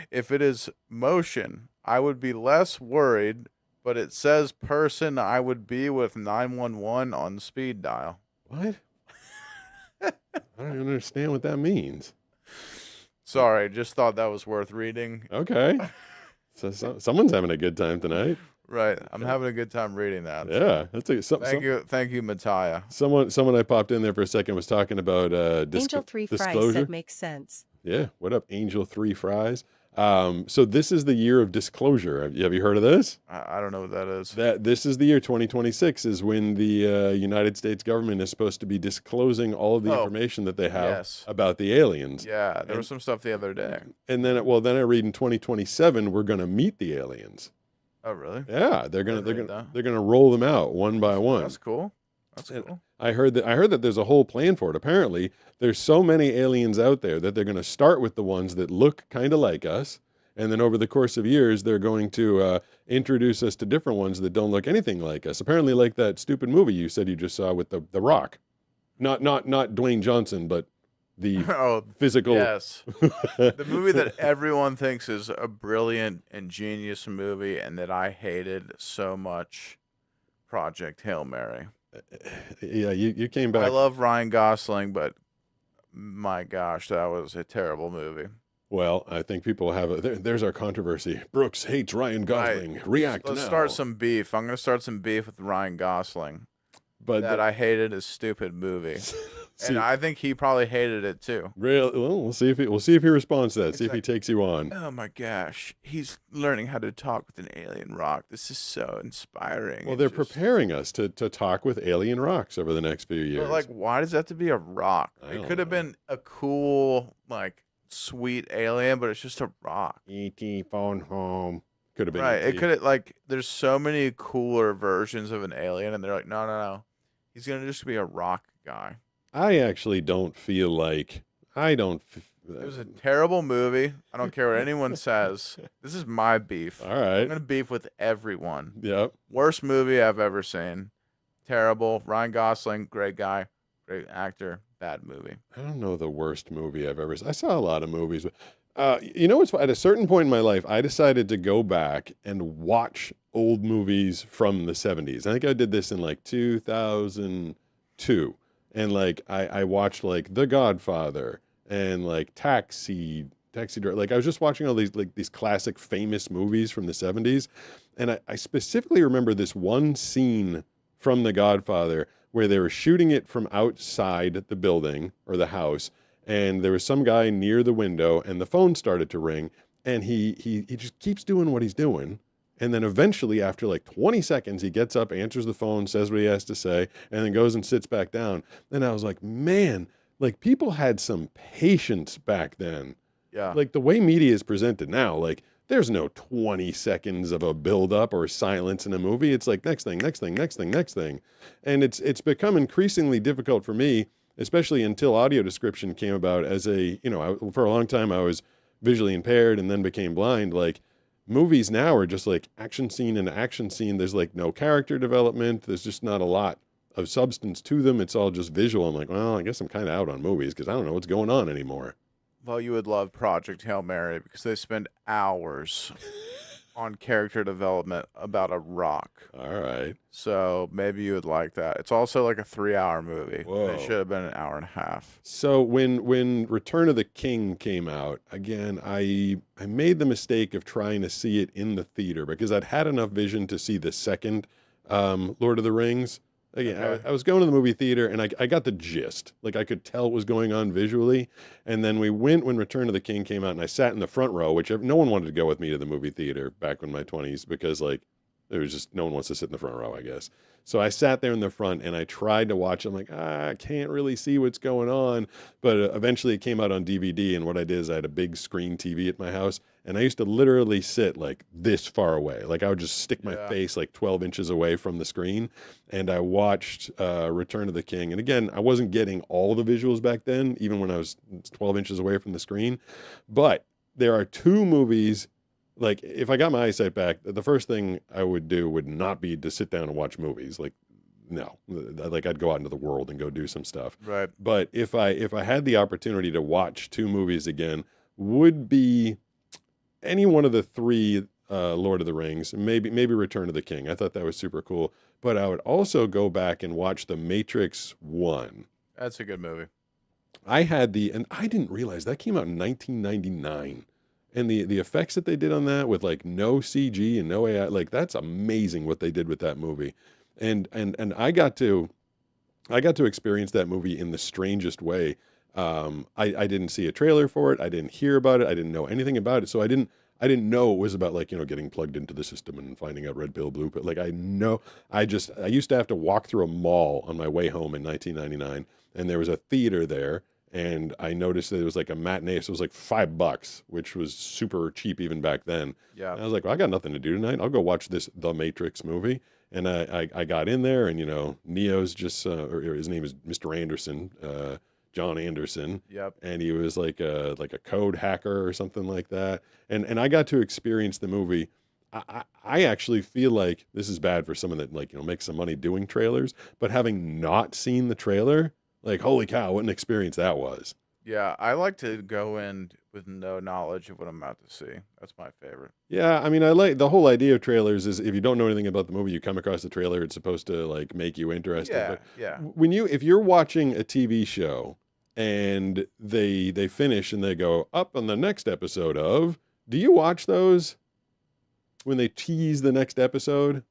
If it is motion, I would be less worried, but it says person, I would be with 911 on speed dial. What? I don't even understand what that means. Sorry, just thought that was worth reading. Okay. So someone's having a good time tonight. Right. I'm having a good time reading that. Yeah. That's Thank you, Mattia. Someone I popped in there for a second was talking about Angel 3 Fries disclosure. said makes sense. Yeah. What up, Angel 3 Fries? So this is the year of disclosure. Have you heard of this? I don't know what that is. This is the year 2026 is when the United States government is supposed to be disclosing all of the information that they have yes. about the aliens. Yeah, there was some stuff the other day. And then then I read in 2027 we're going to meet the aliens. Oh, really? Yeah, they're read gonna roll them out one by one. That's cool. That's cool. I heard that there's a whole plan for it. Apparently, there's so many aliens out there that they're going to start with the ones that look kind of like us, and then over the course of years, they're going to introduce us to different ones that don't look anything like us. Apparently, like that stupid movie you said you just saw with the Rock, not Dwayne Johnson, but the physical. Yes. The movie that everyone thinks is a brilliant and genius movie, and that I hated so much, Project Hail Mary. Yeah, you came back. I love Ryan Gosling, but my gosh, that was a terrible movie. Well, I think people have there's our controversy. Brooks hates Ryan Gosling. React Let's now. start some beef. I'm going to start some beef with Ryan Gosling. But I hated his stupid movie. And I think he probably hated it too. Well, we'll see if he responds to that. See if he takes you on. Oh my gosh, he's learning how to talk with an alien rock. This is so inspiring. Well, they're preparing us to talk with alien rocks over the next few years. But like, why does that have to be a rock? It could have been a cool, like, sweet alien, but it's just a rock. E.T. phone home. Could have been right. E.T. It could have, like, there's so many cooler versions of an alien, and they're like, no. He's gonna just be a rock guy. I actually don't feel like It was a terrible movie. I don't care what anyone says. This is my beef. All right. I'm gonna beef with everyone. Yep. Worst movie I've ever seen. Terrible. Ryan Gosling, great guy, great actor. Bad movie. I don't know the worst movie I've ever seen. I saw a lot of movies. You know what's at a certain point in my life, I decided to go back and watch old movies from the 70s. I think I did this in like 2002. And like I watched like The Godfather and like Taxi Taxi Driver. Like I was just watching all these classic famous movies from the 70s, and I specifically remember this one scene from The Godfather where they were shooting it from outside the building or the house, and there was some guy near the window, and the phone started to ring, and he just keeps doing what he's doing. And then eventually, after like 20 seconds, he gets up, answers the phone, says what he has to say, and then goes and sits back down. And I was like, man, like people had some patience back then. Yeah. Like the way media is presented now, like there's no 20 seconds of a build-up or silence in a movie. It's like next thing, next thing, next thing, next thing. And it's become increasingly difficult for me, especially until audio description came about as a, for a long time I was visually impaired and then became blind. Like, movies now are just like action scene and action scene. There's like no character development. There's just not a lot of substance to them. It's all just visual. I'm like, well, I guess I'm kind of out on movies because I don't know what's going on anymore. Well, you would love Project Hail Mary because they spend hours on character development about a rock. All right. So maybe you would like that. It's also like a 3-hour movie. Whoa. It should have been an hour and a half. So when Return of the King came out, again, I made the mistake of trying to see it in the theater because I'd had enough vision to see the second Lord of the Rings. Again, Okay. I was going to the movie theater and I got the gist. Like I could tell what was going on visually. And then we went when Return of the King came out and I sat in the front row, which no one wanted to go with me to the movie theater back in my 20s because like it was just no one wants to sit in the front row, I guess. So I sat there in the front and I tried to watch. I'm like, I can't really see what's going on. But eventually it came out on DVD. And what I did is I had a big screen TV at my house. And I used to literally sit like this far away. Like I would just stick my face like 12 inches away from the screen. And I watched Return of the King. And again, I wasn't getting all the visuals back then, even when I was 12 inches away from the screen. But there are two movies. Like, if I got my eyesight back, the first thing I would do would not be to sit down and watch movies. Like, no. Like, I'd go out into the world and go do some stuff. Right. But if I had the opportunity to watch two movies again, would be any one of the three Lord of the Rings, maybe Return of the King. I thought that was super cool. But I would also go back and watch The Matrix 1. That's a good movie. And I didn't realize that came out in 1999. And the effects that they did on that with like no CG and no AI, like that's amazing what they did with that movie. And I got to experience that movie in the strangest way. I didn't see a trailer for it. I didn't hear about it. I didn't know anything about it. So I didn't know it was about like, getting plugged into the system and finding out red pill, blue pill. Like I used to have to walk through a mall on my way home in 1999 and there was a theater there. And I noticed that it was like a matinee, so it was like $5, which was super cheap even back then. Yeah. And I was like, well, I got nothing to do tonight. I'll go watch this The Matrix movie. And I got in there, and Neo's just, or his name is Mr. Anderson, John Anderson. Yep. And he was like a code hacker or something like that. And I got to experience the movie. I actually feel like this is bad for someone that makes some money doing trailers, but having not seen the trailer. Like, holy cow, what an experience that was. Yeah, I like to go in with no knowledge of what I'm about to see. That's my favorite. Yeah, I mean, I like the whole idea of trailers is if you don't know anything about the movie, you come across the trailer, it's supposed to like make you interested. Yeah, But yeah. if you're watching a TV show and they finish and they go up on the next episode of, do you watch those when they tease the next episode?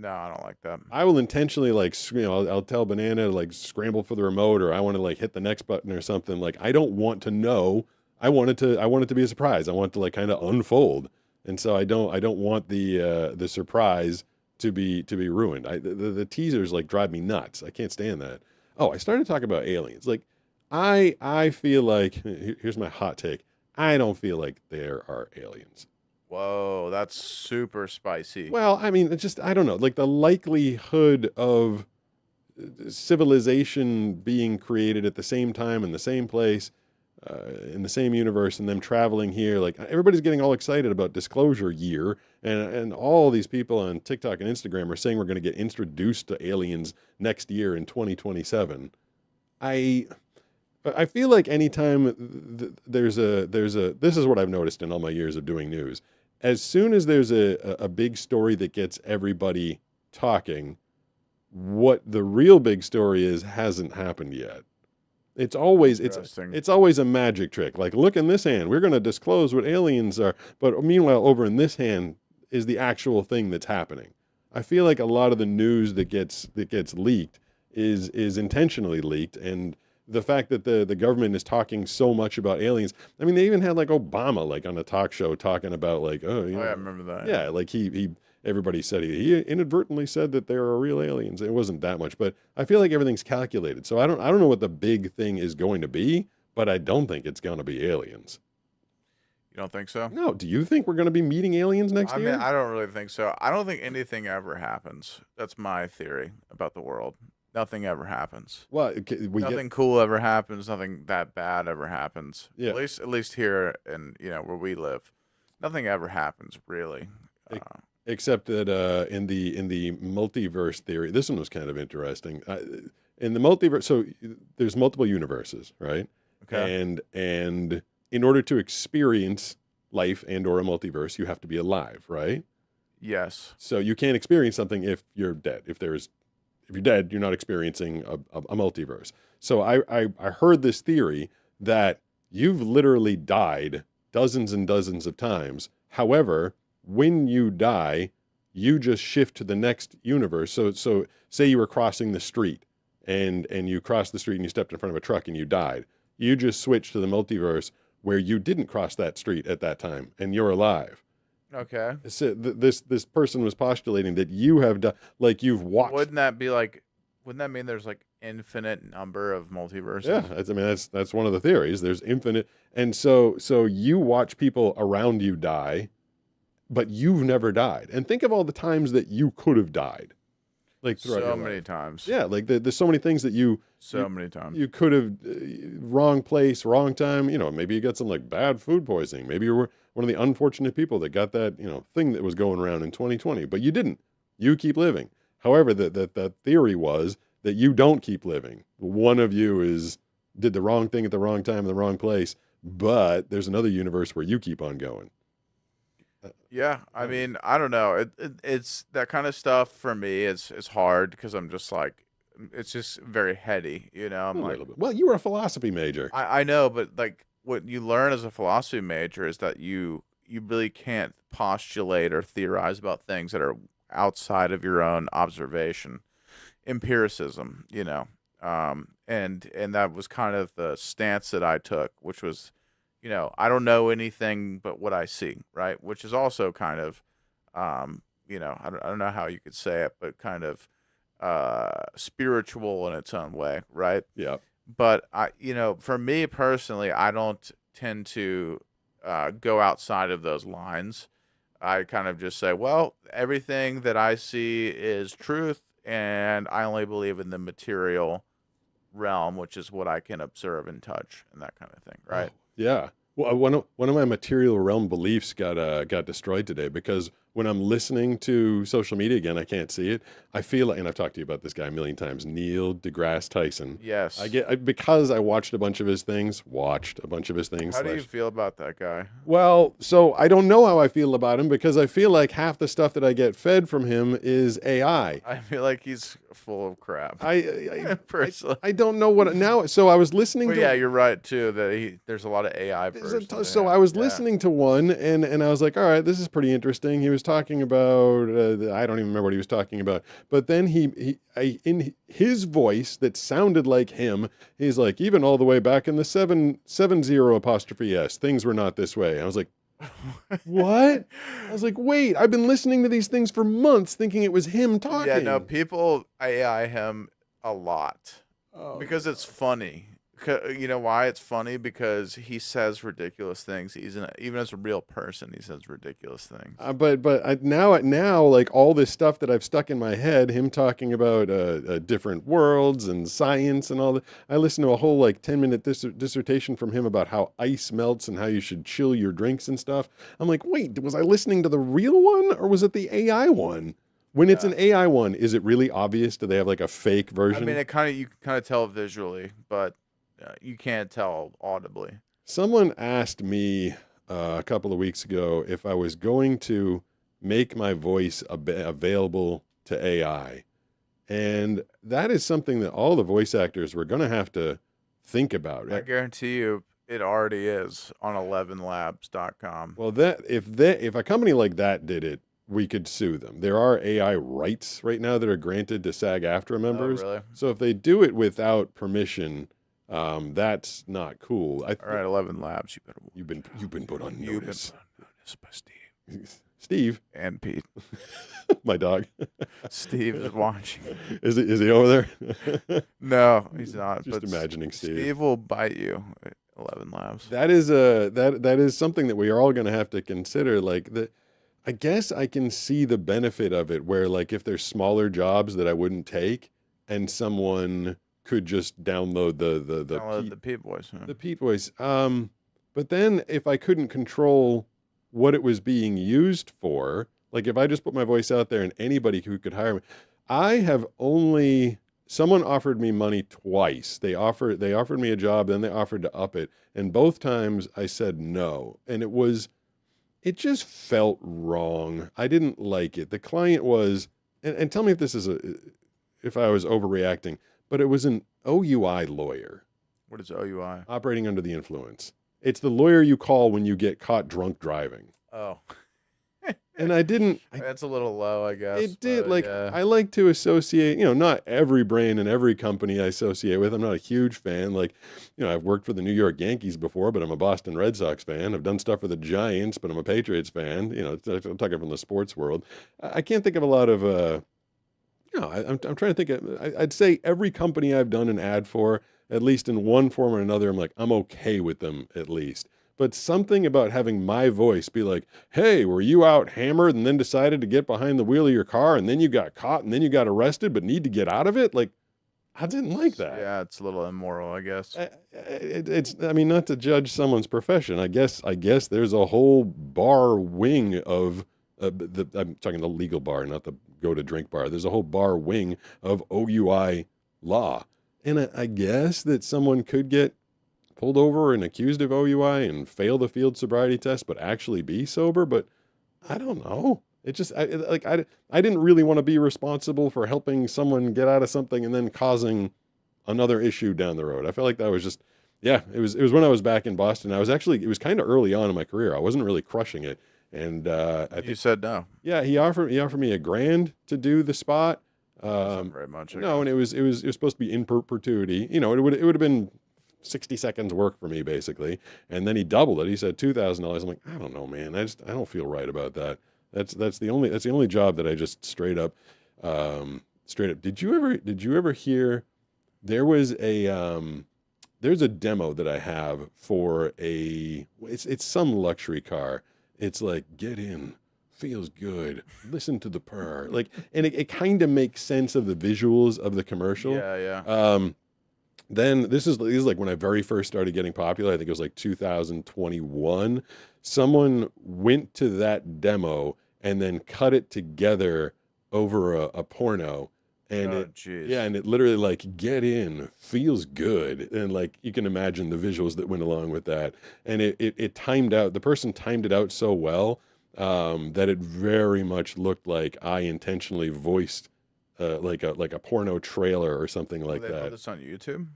No, I don't like that. I will intentionally I'll tell Banana to like scramble for the remote, or I want to like hit the next button or something. Like I don't want to know. I want it to be a surprise. I want it to like kind of unfold. And so I don't want the surprise to be ruined. The teasers like drive me nuts. I can't stand that. Oh, I started talking about aliens. Like I feel like here's my hot take. I don't feel like there are aliens. Whoa, that's super spicy. Well, I mean, I don't know. Like the likelihood of civilization being created at the same time in the same place, in the same universe, and them traveling here. Like everybody's getting all excited about Disclosure Year, and all these people on TikTok and Instagram are saying we're going to get introduced to aliens next year in 2027. I feel like anytime this is what I've noticed in all my years of doing news. As soon as there's a big story that gets everybody talking, what the real big story is hasn't happened yet. It's always Interesting. it's always a magic trick. Like, look in this hand, we're going to disclose what aliens are, but meanwhile, over in this hand is the actual thing that's happening. I feel like a lot of the news that gets leaked is intentionally leaked, and the fact that the government is talking so much about aliens. I mean, they even had like Obama like on a talk show talking about like, oh, you know, yeah, I remember that. yeah, like he everybody said he inadvertently said that there are real aliens. It wasn't that much, but I feel like everything's calculated. So I don't know what the big thing is going to be, but I don't think it's going to be aliens. You don't think so? No, do you think we're going to be meeting aliens next I year? mean, I don't really think so. I don't think anything ever happens. That's my theory about the world. Nothing ever happens. Well, Nothing cool ever happens. Nothing that bad ever happens. Yeah. At least here in where we live, nothing ever happens really. Except that in the multiverse theory, this one was kind of interesting. In the multiverse, so there's multiple universes, right? Okay. And in order to experience life and or a multiverse, you have to be alive, right? Yes. So you can't experience something if you're dead. If you're dead, you're not experiencing a multiverse. So I heard this theory that you've literally died dozens and dozens of times. However, when you die, you just shift to the next universe. So say you were crossing the street and you crossed the street and you stepped in front of a truck and you died. You just switch to the multiverse where you didn't cross that street at that time and you're alive. Okay. So this person was postulating that you have done, like you've watched. Wouldn't that mean there's like infinite number of multiverses? Yeah, that's one of the theories. There's infinite, and so you watch people around you die, but you've never died. And think of all the times that you could have died, like throughout your So life. many times. Yeah, like there's so many things that Many times. you could have wrong place, wrong time. You know, maybe you got some like bad food poisoning. Maybe you were one of the unfortunate people that got that thing that was going around in 2020, but you didn't. You keep living. However, the theory was that you don't keep living. One of you did the wrong thing at the wrong time in the wrong place, but there's another universe where you keep on going. Yeah, I mean, I don't know. It's that kind of stuff for me. It's hard because I'm just like, it's just very heady. I'm A like, little bit. Well, you were a philosophy major. I know, but like what you learn as a philosophy major is that you really can't postulate or theorize about things that are outside of your own observation, empiricism. And that was kind of the stance that I took, which was, I don't know anything but what I see, right? Which is also kind of, I don't know how you could say it, but kind of spiritual in its own way, right? Yeah. But for me personally, I don't tend to go outside of those lines. I kind of just say, well, everything that I see is truth, and I only believe in the material realm, which is what I can observe and touch and that kind of thing, right? Yeah. Well, one of my material realm beliefs got destroyed today because when I'm listening to social media again, I can't see it. I feel like, and I've talked to you about this guy a million times, Neil deGrasse Tyson. Yes. Because I watched a bunch of his things. How do you feel about that guy? Well, so I don't know how I feel about him because I feel like half the stuff that I get fed from him is AI. I feel like he's full of crap. Personally, I don't know what now. So I was listening Well, to. yeah, you're right too. That there's a lot of AI. So I was listening to one, and I was like, all right, this is pretty interesting. He was talking about I don't even remember what he was talking about, but then in his voice that sounded like him, he's like, even all the way back in the 770 things were not this way. I was like, what? I was like, wait, I've been listening to these things for months thinking it was him talking. Yeah, no, people AI him a lot because it's funny. You know why it's funny? Because he says ridiculous things. Even as a real person, he says ridiculous things. But now, like all this stuff that I've stuck in my head, him talking about different worlds and science and all that. I listened to a whole 10-minute dissertation from him about how ice melts and how you should chill your drinks and stuff. I'm like, wait, was I listening to the real one or was it the AI one? When it's an AI one, is it really obvious? Do they have like a fake version? I mean, you can kind of tell visually, but you can't tell audibly. Someone asked me a couple of weeks ago if I was going to make my voice available to AI. And that is something that all the voice actors were going to have to think about I it. guarantee you, it already is on 11labs.com. Well, that if a company like that did it, we could sue them. There are AI rights right now that are granted to SAG-AFTRA members. really? So if they do it without permission, that's not cool. All right, 11 Labs, you better. You've been put on You've been notice. put on notice by Steve Steve, and Pete. my dog, Steve is watching. is he over there? No, he's not. Just but imagining Steve. Steve will bite you. At 11 Labs. That is that is something that we are all going to have to consider. Like I guess I can see the benefit of it, where like if there's smaller jobs that I wouldn't take, and someone could just download Download the Pete voice. Huh? the Pete voice. But then if I couldn't control what it was being used for, like if I just put my voice out there and anybody who could hire me, someone offered me money twice. They offered me a job, then they offered to up it, and both times I said no, and it just felt wrong. I didn't like it. The client was, and tell me if if I was overreacting, but it was an OUI lawyer. What is OUI? Operating under the influence. It's the lawyer you call when you get caught drunk driving. Oh. And I didn't. That's a little low, I guess. It did. but, Like, yeah. I like to associate, not every brain and every company I associate with. I'm not a huge fan. Like, I've worked for the New York Yankees before, but I'm a Boston Red Sox fan. I've done stuff for the Giants, but I'm a Patriots fan. I'm talking from the sports world. I can't think of a lot of, I'm trying to think of, I'd say every company I've done an ad for, at least in one form or another, I'm like, I'm okay with them at least. But something about having my voice be like, hey, were you out hammered and then decided to get behind the wheel of your car and then you got caught and then you got arrested but need to get out of it? Like, I didn't like that. Yeah, it's a little immoral, I guess. I mean, not to judge someone's profession. I guess there's a whole bar wing of, I'm talking the legal bar, not the go to drink bar. There's a whole bar wing of OUI law. And I guess that someone could get pulled over and accused of OUI and fail the field sobriety test, but actually be sober. But I don't know. It just, I didn't really want to be responsible for helping someone get out of something and then causing another issue down the road. I felt like that was just, it was when I was back in Boston. It was kind of early on in my career. I wasn't really crushing it. And You said no. yeah, he offered me $1,000 to do the spot. That's not very much. I No, and it was supposed to be in perpetuity. It would have been 60 seconds work for me basically. And then he doubled it. He said $2,000. I'm like, I don't know, man. I don't feel right about that. That's the only job that I just straight up. Did you ever hear there's a demo that I have for it's some luxury car. It's like, get in, feels good, listen to the purr. Like, and it kind of makes sense of the visuals of the commercial. Yeah. Then this is like when I very first started getting popular. I think it was like 2021. Someone went to that demo and then cut it together over a porno. And and it literally like, get in, feels good. And like, you can imagine the visuals that went along with that. And it timed out, the person timed it out so well that it very much looked like I intentionally voiced like a porno trailer or something like they that. put this on YouTube?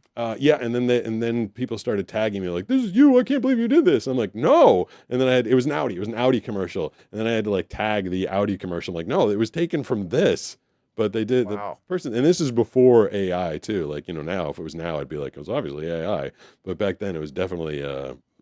Yeah, and then people started tagging me like, "This is you! I can't believe you did this!" I'm like, "No!" And then it was an Audi commercial, and then I had to like tag the Audi commercial. I'm like, "No, it was taken from this." But they did. Wow. The person, and this is before AI too. Like, now, if it was now, I'd be like, it was obviously AI. But back then, it was definitely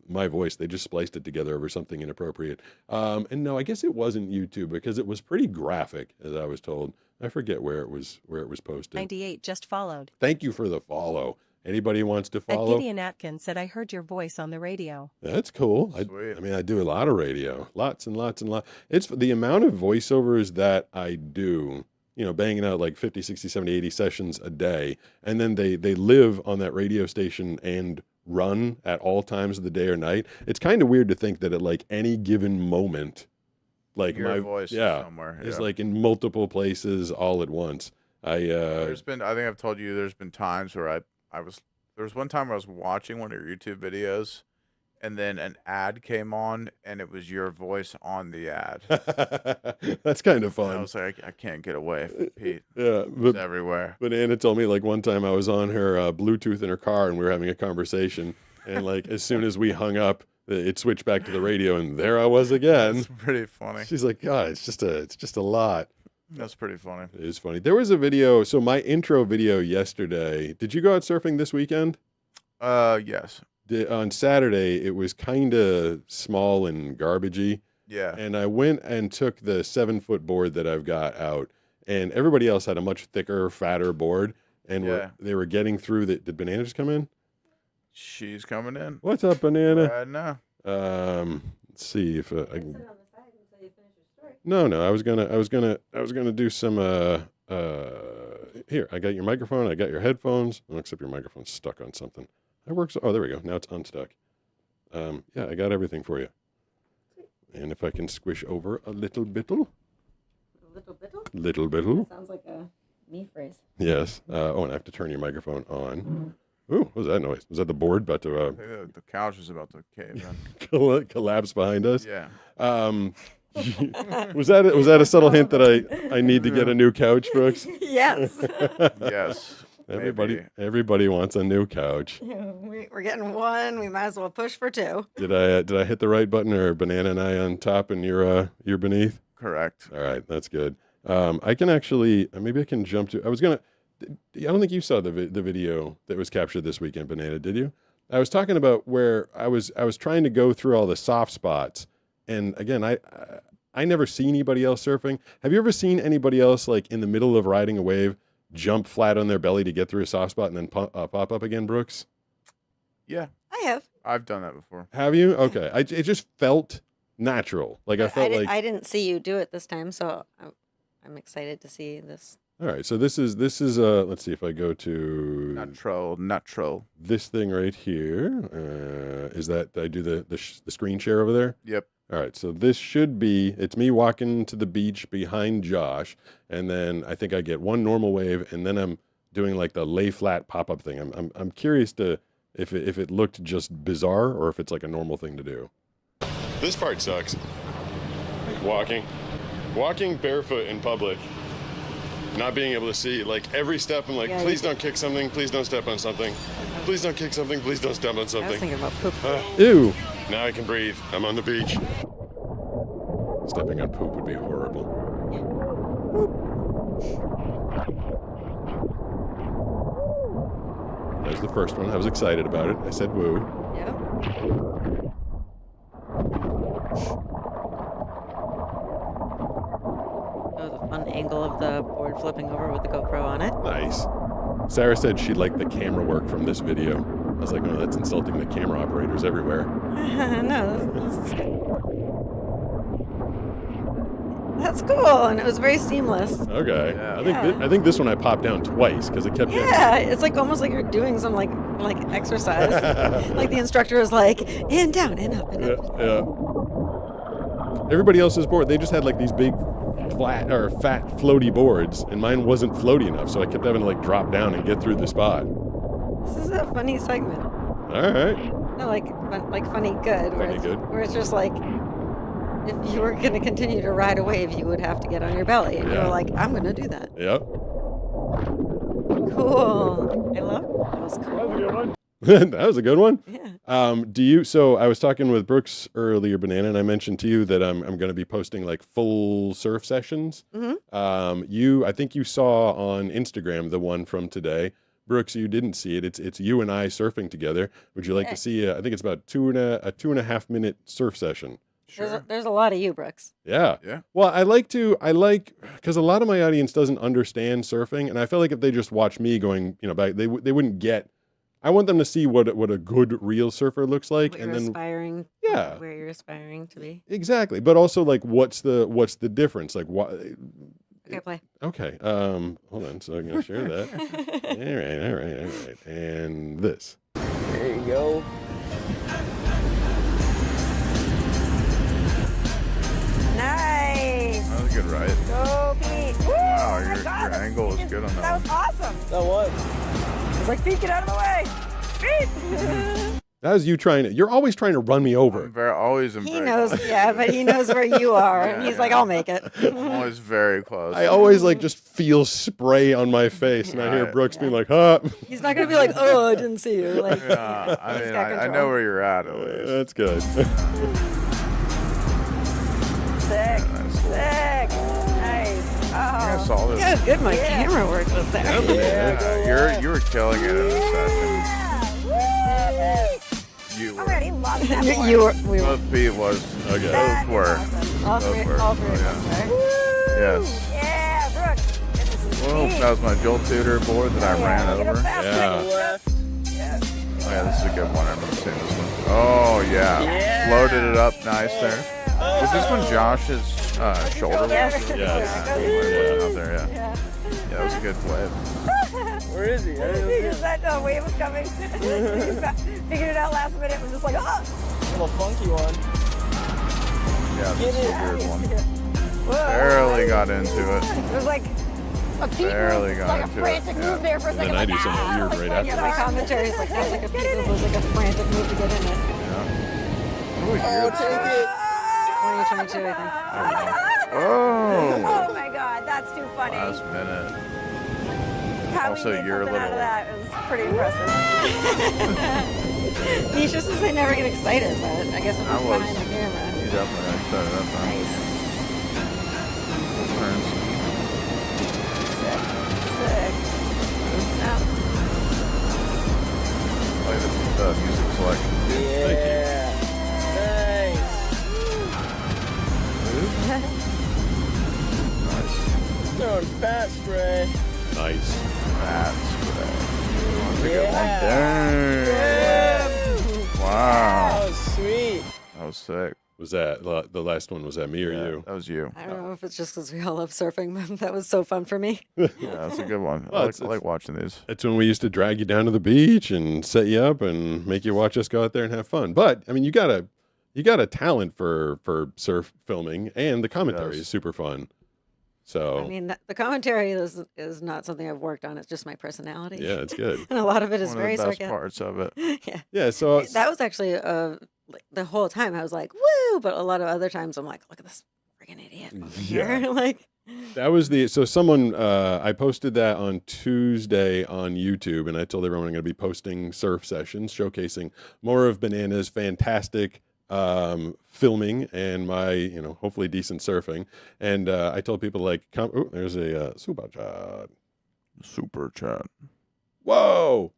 my voice. They just spliced it together over something inappropriate. And no, I guess it wasn't YouTube because it was pretty graphic, as I was told. I forget where it was posted. 98 just followed. Thank you for the follow. Anybody wants to And follow? Gideon Atkins said, I heard your voice on the radio. That's cool. Sweet. I mean, I do a lot of radio, lots and lots and lots. It's the amount of voiceovers that I do, banging out like 50, 60, 70, 80 sessions a day. And then they live on that radio station and run at all times of the day or night. It's kind of weird to think that at like any given moment, like Your my voice is yeah, somewhere. is Yeah. like in multiple places all at once. I think I've told you there's been times where there was one time where I was watching one of your YouTube videos and then an ad came on, and it was your voice on the ad. That's kind of And I fun. was like, I can't get away from Pete. Yeah, It's everywhere. but Anna told me like one time I was on her Bluetooth in her car and we were having a conversation, and like as soon as we hung up, it switched back to the radio, and there I was again. It's pretty funny. She's like, God, it's just a lot. That's pretty funny. It is funny. There was a video. So my intro video yesterday. Did you go out surfing this weekend? Yes. On Saturday, it was kind of small and garbagey. Yeah. And I went and took the 7-foot board that I've got out, and everybody else had a much thicker, fatter board, and Yeah. they were getting through the. Did Banana just come in? She's coming in. What's up, Banana? Right now. Let's see if I can. No, I was gonna do some. Here, I got your microphone. I got your headphones. Oh, except your microphone's stuck on something. That works. Oh, there we go. Now it's unstuck. Yeah, I got everything for you. And if I can squish over a little bittle. Little bittle. Sounds like a me phrase. Yes. Oh, and I have to turn your microphone on. Ooh, what was that noise? Was that the board about to I think the couch is about to cave in. collapse behind us? Yeah. Was that a subtle hint that I need to get a new couch, Brooks? Yes. Yes. Everybody wants a new couch. We're getting one. We might as well push for two. Did I hit the right button, or Banana and I on top and you're beneath? Correct. All right, that's good. I can actually maybe I can jump to. I don't think you saw the video that was captured this weekend, Banana. Did you? I was talking about where I was trying to go through all the soft spots, and again, I never see anybody else surfing. Have you ever seen anybody else like in the middle of riding a wave jump flat on their belly to get through a soft spot and then pop up again, Brooks? Yeah. I have. I've done that before. Have you? Okay. It just felt natural. Like I felt like I didn't see you do it this time, so I'm excited to see this. all right. So this is let's see if I go to Natural. this thing right here. Is that did I do the screen share over there? Yep. All right, so this should be, it's me walking to the beach behind Josh, and then I think I get one normal wave, and then I'm doing like the lay flat pop-up thing. I'm curious to if it looked just bizarre or if it's like a normal thing to do. This part sucks. Walking barefoot in public, not being able to see, like every step I'm like, please don't kick something, please don't step on something, please don't kick something, please don't step on I was something. thinking about poop. Ew. Now I can breathe. I'm on the beach. Stepping on poop would be horrible. That was the first one. I was excited about it. I said woo. Yeah. That was a fun angle of the board flipping over with the GoPro on it. Nice. Sarah said she liked the camera work from this video. I was like, oh, that's insulting the camera operators everywhere. No, this is good. That's cool, and it was very seamless. Okay. Yeah. I think this one I popped down twice because it kept getting... Yeah, it's like almost like you're doing some like exercise. Like the instructor was like, and down and up and up. Yeah. Everybody else's board, they just had like these big flat or fat floaty boards, and mine wasn't floaty enough, so I kept having to like drop down and get through the spot. This is a funny segment. All right. No, like funny good. Funny good. Where it's just like, if you were going to continue to ride a wave, you would have to get on your belly. And you Yeah. were like, I'm going to do that. Yep. Cool. I love that. That was cool. That was a good one. Yeah. So I was talking with Brooks earlier, Banana, and I mentioned to you that I'm going to be posting like full surf sessions. Mm-hmm. I think you saw on Instagram the one from today. Brooks, you didn't see it. It's you and I surfing together. Would you like to see? I think it's about a 2.5 minute surf session. Sure. There's a lot of you, Brooks. Yeah. Yeah. Well, I like because a lot of my audience doesn't understand surfing, and I feel like if they just watch me going, back, they wouldn't get. I want them to see what a good real surfer looks like, What and you're then aspiring. Yeah. Where you're aspiring to be. exactly. But also like, what's the difference? Like what? Okay, play. Okay. Hold on. So I'm gonna share that. All right. And this. There you go. Nice. That was a good ride. Go, Pete. Woo! Wow, Oh my your God, angle was good on that That was awesome. That was. I was like, Pete, get out of the way. Pete. That was you trying to. You're always trying to run me over. I'm always in He very knows, close. yeah, but he knows where you are, and he's like, I'll make it. I'm always very close. I always like just feel spray on my face, and I hear Right. Brooks being like, "Huh." He's not gonna be like, oh, I didn't see you. Like, Yeah, I he's mean, got I control. know where you're at least. That's good. Sick, Nice. sick, nice. I Oh, saw this. look how good my camera work was there. You were killing it in this session. You Oh my were. God, he loves that you were, we were. Both Pete was. Okay. Both were. All Both three, were. all three of Oh, us, right? Yes. Yeah, Brooks. This is Well, Pete. that was my Joel Tudor board that I ran Get a over. fast Yeah. break. Oh yeah, this is a good one. I've never seen this one. Oh yeah. Loaded it up nice there. Was this when Josh's shoulder was? Yes. Yeah, Yes. out there, yeah. Yeah. Yeah, that was a good wave. Where is he? He just said no wave was coming. He figured it out last minute. Was just like, oh. little funky one. Yeah, this is a weird one. Whoa. Barely got into it. It was like a Pete Barely move, got like a into it, frantic yeah. move there for a second. then I like, do something ah, weird like, right yeah, after my that. commentary is like, that's like a Pete move, was like a frantic move to get in it. Yeah. What year this was? 2022, I think. Oh, Oh my God, that's too funny. last minute. How also we made you're a something out of little- that was pretty impressive. Nisha says I never get excited, but I guess I'm I was. behind the camera. You definitely got excited that time. Nice. Turns. Sick. Sick. Oh. Play the music selection. Yeah. Nice. Nice. Throwing fat spray. Nice. That's good. That's a good one. Yeah. Dang. Wow. That was sweet. That was sick. Was that the last one? Was that me or Yeah, you? that was you. I don't know if it's just because we all love surfing, but that was so fun for me. Yeah, that's a good one. Well, I it's- like watching these. That's when we used to drag you down to the beach and set you up and make you watch us go out there and have fun. But I mean, you got a talent for surf filming, and the commentary does. is super fun. So I mean, the commentary is not something I've worked on. It's just my personality. yeah, it's good. And a lot of it is One very of the best sarcastic. parts of it. Yeah. Yeah. So That was actually like the whole time I was like, woo, but a lot of other times I'm like, look at this freaking idiot over Yeah. here. Like, that was someone I posted that on Tuesday on YouTube, and I told everyone I'm going to be posting surf sessions showcasing more of Banana's fantastic filming and my hopefully decent surfing. And I told people like, come. Oh, there's a super chat. Super chat. Whoa,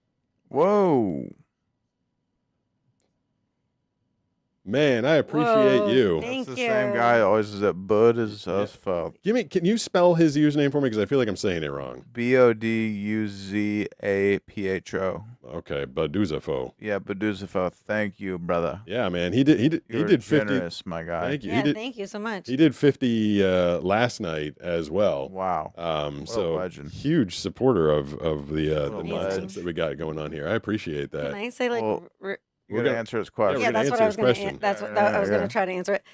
Whoa. man, I appreciate Whoa, you. thank That's the same you. guy that always is at Bud is us felt. Can you spell his username for me? Because I feel like I'm saying it wrong. BODUZAPHO. Okay, Baduzafo. Yeah, Baduzafo. Thank you, brother. Yeah, man, he did You're 50. generous, my guy. Thank you. yeah, he thank you so much. did 50 last night as well. Wow. What a So legend. huge supporter of the What a nonsense legend. that we got going on here. I appreciate that. Can I say like, Well, r- You We're gotta gonna- answer his we're question. yeah, gonna that's what answer I his was gonna. question. That's what Yeah, I was yeah. gonna try to answer it.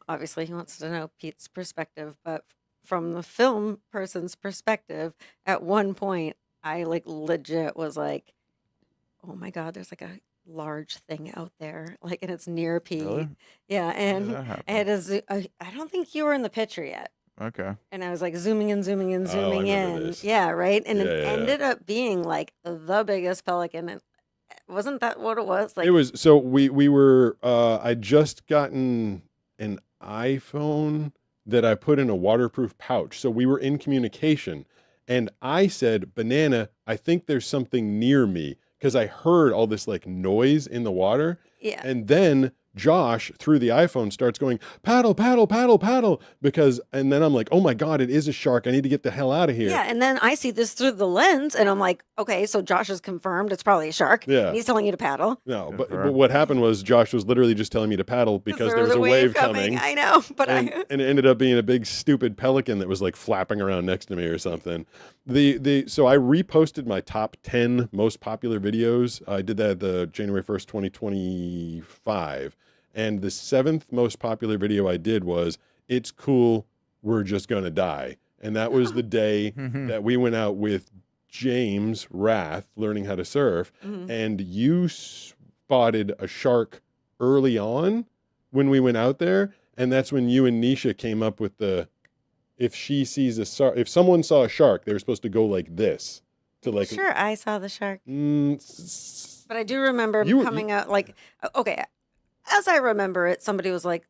Obviously, he wants to know Pete's perspective, but from the film person's perspective, at one point, I like legit was like, "Oh my God, there's like a large thing out there, like, and it's near Pete." Really? Yeah, and that happen? I had to. I don't think you were in the picture yet. Okay. And I was like zooming in, zooming in, Oh, I zooming remember in. this. Yeah, right. And Yeah, it yeah, yeah. ended up being like the biggest pelican. And wasn't that what it was? Like, It was so we were I'd just gotten an iPhone that I put in a waterproof pouch. So we were in communication, and I said, "Banana, I think there's something near me," because I heard all this like noise in the water. yeah. And then Josh, through the iPhone, starts going, "Paddle, paddle, paddle, paddle," and then I'm like, "Oh my God, it is a shark. I need to get the hell out of here." Yeah, and then I see this through the lens, and I'm like, okay, so Josh has confirmed it's probably a shark. Yeah. and he's telling you to paddle No, Good but for her. what happened was Josh was literally just telling me to paddle because there was a wave coming. I know, but and, and it ended up being a big stupid pelican that was like flapping around next to me or something. So I reposted my top 10 most popular videos. I did that the January 1st, 2025. And the 7th most popular video I did was, "It's cool, we're just gonna die." And that was the day that we went out with James Rath learning how to surf. Mhm. And you spotted a shark early on when we went out there, and that's when you and Nisha came up with the if someone saw a shark, they were supposed to go like this to like Sure, I saw the shark. Mm, But I do remember coming out like, okay, as I remember it, somebody was like,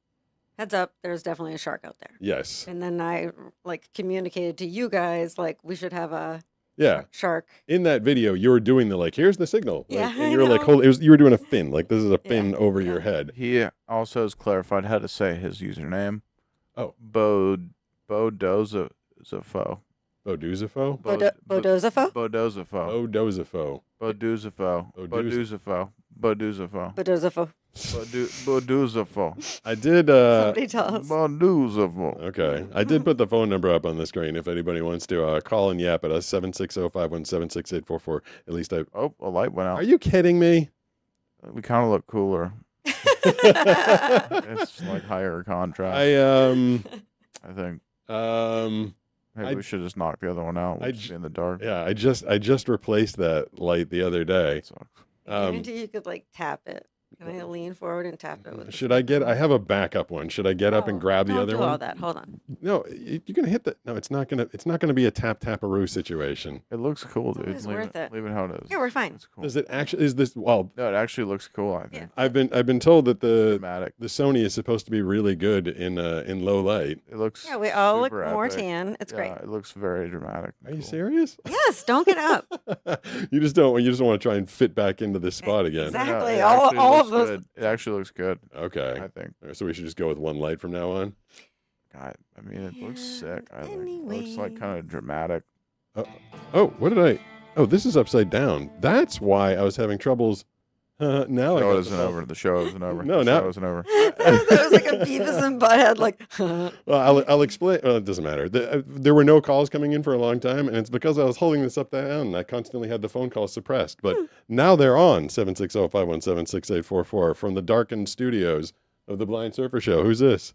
heads up, there's definitely a shark out there. yes, And then I like communicated to you guys, like, we should have a yeah. shark. In that video, you were doing the like, here's the signal. Yeah, Like, I and you were like, know. you were doing a fin. Like this is a Yeah, fin over yeah. your head. He also has clarified how to say his username. Oh. Bodozafo. Boduzafo? Bodozafo? Bodozafo. Bodozafo. Boduzafo. Boduzafo. Boduzafo. Bodozafo. Boduzafo. I did Somebody tell us. Boduzafo. okay. I did put the phone number up on the screen if anybody wants to call and yap at us 760-517-6844. At least Oh, a light went Are out. you kidding me? We kind of look cooler. It's like higher contrast. I think maybe I- we should just knock the other one out. We'll just be in the dark. yeah, I just replaced that light the other day. It sucks. Guarantee you could like tap it. Can I lean forward and tap it with the Should I have a backup one? Should I get up and Oh, grab the don't other do one? all that. Hold on. No, you're gonna hit the. No, it's not gonna be a tap-taparoo situation. It looks cool, dude. always worth it. Leave it how it is. Yeah, we're fine. It's cool. Does it actually? Is this? Well, No, it actually looks cool. I think. I've been told that the Dramatic. Sony is supposed to be really good in low light. It looks. Yeah, we all look super more epic. tan. It's great. Yeah, it looks very dramatic. Are you Cool. serious? Yes, don't get up. You just don't want to try and fit back into this spot again. Exactly. it All- actually all looks of those- good. It actually looks good. Okay. I think. So we should just go with one light from now on. God, I mean, it looks sick. I think it looks like kind anyways. of dramatic. Oh, what did I? Oh, this is upside down. That's why I was having troubles. Now The I show got isn't over. The show isn't over. No, the now- show isn't over. There was like a Beavis and Butthead, like, Well, I'll explain. Well, it doesn't matter. There were no calls coming in for a long time, and it's because I was holding this up down, and I constantly had the phone calls suppressed. But now they're on 760-517-6844 from the darkened studios of the Blind Surfer Show. Who's this?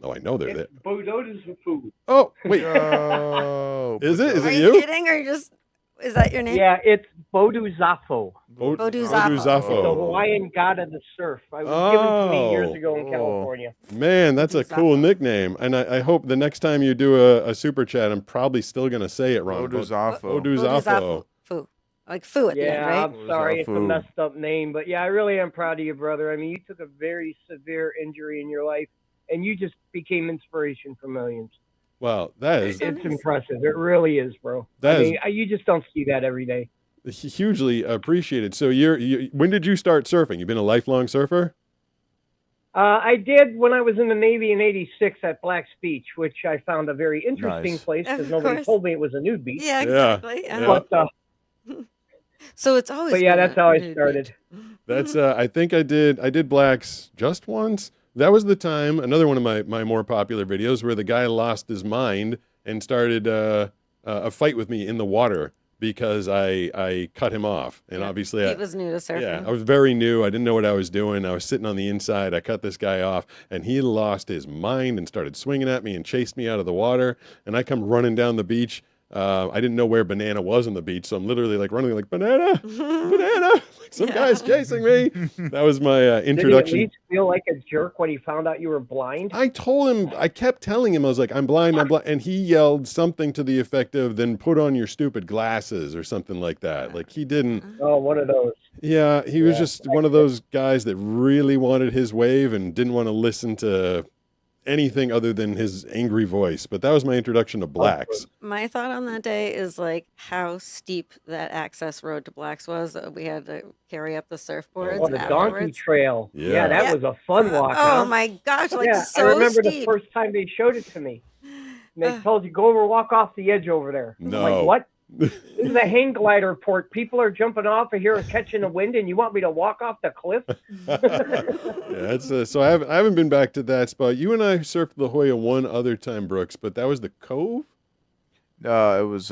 Oh, I know they're there. Bododas for food. Oh, wait. Yo, Is it? Is are it you you? kidding? Or you just, is that your name? Yeah, it's Bodu Zafo, Boduzafo. the Oh. Hawaiian god of the surf. I was given to me years ago in Oh. California. Man, that's a cool Boduzafo. nickname. And I hope the next time you do a super chat, I'm probably still going to say it wrong. Boduzafo. Boduzafo. Foo. Like foo at the end, Yeah, right? I'm sorry, it's a Bodu Zafu. messed up name, but yeah, I really am proud of you, brother. I mean, you took a very severe injury in your life, and you just became inspiration for millions. Wow, that is It's impressive. It really is, bro. That I is- mean, you just don't see that every day. hugely appreciated. So when did you start surfing? You've been a lifelong surfer? I did when I was in the Navy in '86 at Black's Beach, which I found a very interesting Nice. place because Of nobody course. told me it was a nude beach. Yeah, Yeah. exactly. Yeah. Yeah. But So it's always. But yeah, been that's a how I nude started. beach. That's I think I did Blacks just once. That was the time. Another one of my more popular videos where the guy lost his mind and started a fight with me in the water because I cut him off. And Yeah, obviously, He was new to surfing. yeah, I was very new. I didn't know what I was doing. I was sitting on the inside. I cut this guy off, and he lost his mind and started swinging at me and chased me out of the water. And I come running down the beach. I didn't know where Banana was on the beach, so I'm literally like running like, Banana, Banana. Like, some guy's chasing me. That was my Did he at introduction. least feel like a jerk when he found out you were blind? I told him, I kept telling him, I was like, I'm blind. And he yelled something to the effect of, then put on your stupid glasses or something like that. Like he didn't. Oh, one of those. Yeah, he was Yeah, just one of those guys that really wanted his wave and didn't want to listen to anything other than his angry voice. But that was my introduction to Blacks. My thought on that day is like how steep that access road to Blacks was. We had to carry up the surfboards Oh, the donkey afterwards. trail. Yeah. Yeah, that Yeah. was a fun walk. Oh huh? my gosh! Like yeah, so I remember steep. the first time they showed it to me. And they told you, go over, walk off the edge over there. I'm No. like, what? This is a hang glider port. People are jumping off of here catching the wind, and you want me to walk off the cliff? Yeah, it's so I haven't been back to that spot. You and I surfed La Jolla one other time, Brooks, but that was the Cove. It was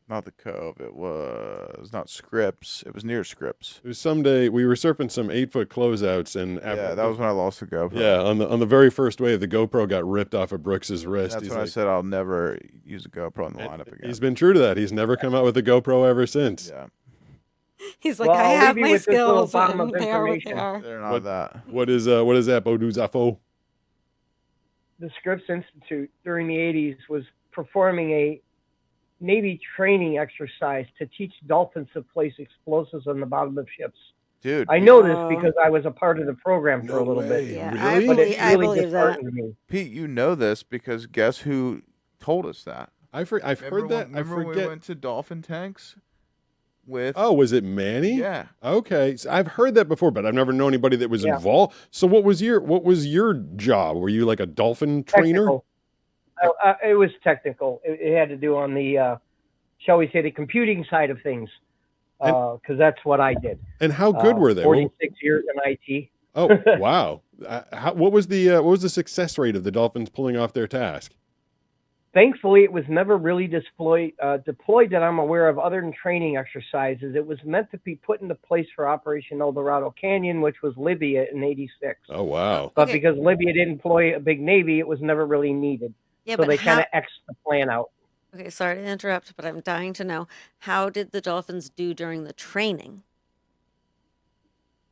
not the Cove. It was not Scripps. It was near Scripps. It was someday we were surfing some 8-foot closeouts, and Yeah, that was when I lost the GoPro. yeah on the very first wave, the GoPro got ripped off of Brooks's wrist. That's He's when I like- said I'll never use a GoPro in the and lineup again. He's been true to that. He's never come out with a GoPro ever since. Yeah. He's like, Well, I I'll have leave you my with this little skills, bomb and of they are what they information. are. They're not What- that. What is that, Bodhu Zafo? The Scripps Institute during the 80s was performing a Navy training exercise to teach dolphins to place explosives on the bottom of ships. Dude, I know Oh. this because I was a part of the program for No a little way. bit. Yeah, Really? But it I really believe that. disheartened me. Pete, you know this because guess who told us that? I've Remember heard that. I Remember when forget. we went to dolphin tanks with? Oh, was it Manny? yeah. Okay, so I've heard that before, but I've never known anybody that was Yeah. involved. So what was your job? Were you like a dolphin trainer? Technical. It was technical. It had to do on the, shall we say, the computing side of things, because that's what I did. And how good were they? 46 years in IT. Oh, wow. What was the success rate of the Dolphins pulling off their task? Thankfully, it was never really deployed that I'm aware of other than training exercises. It was meant to be put into place for Operation El Dorado Canyon, which was Libya in '86. Oh, wow. But Okay. because Libya didn't employ a big Navy, it was never really needed. Yeah, So but they how? kind of X'd the plan out. Okay, sorry to interrupt, but I'm dying to know, how did the dolphins do during the training?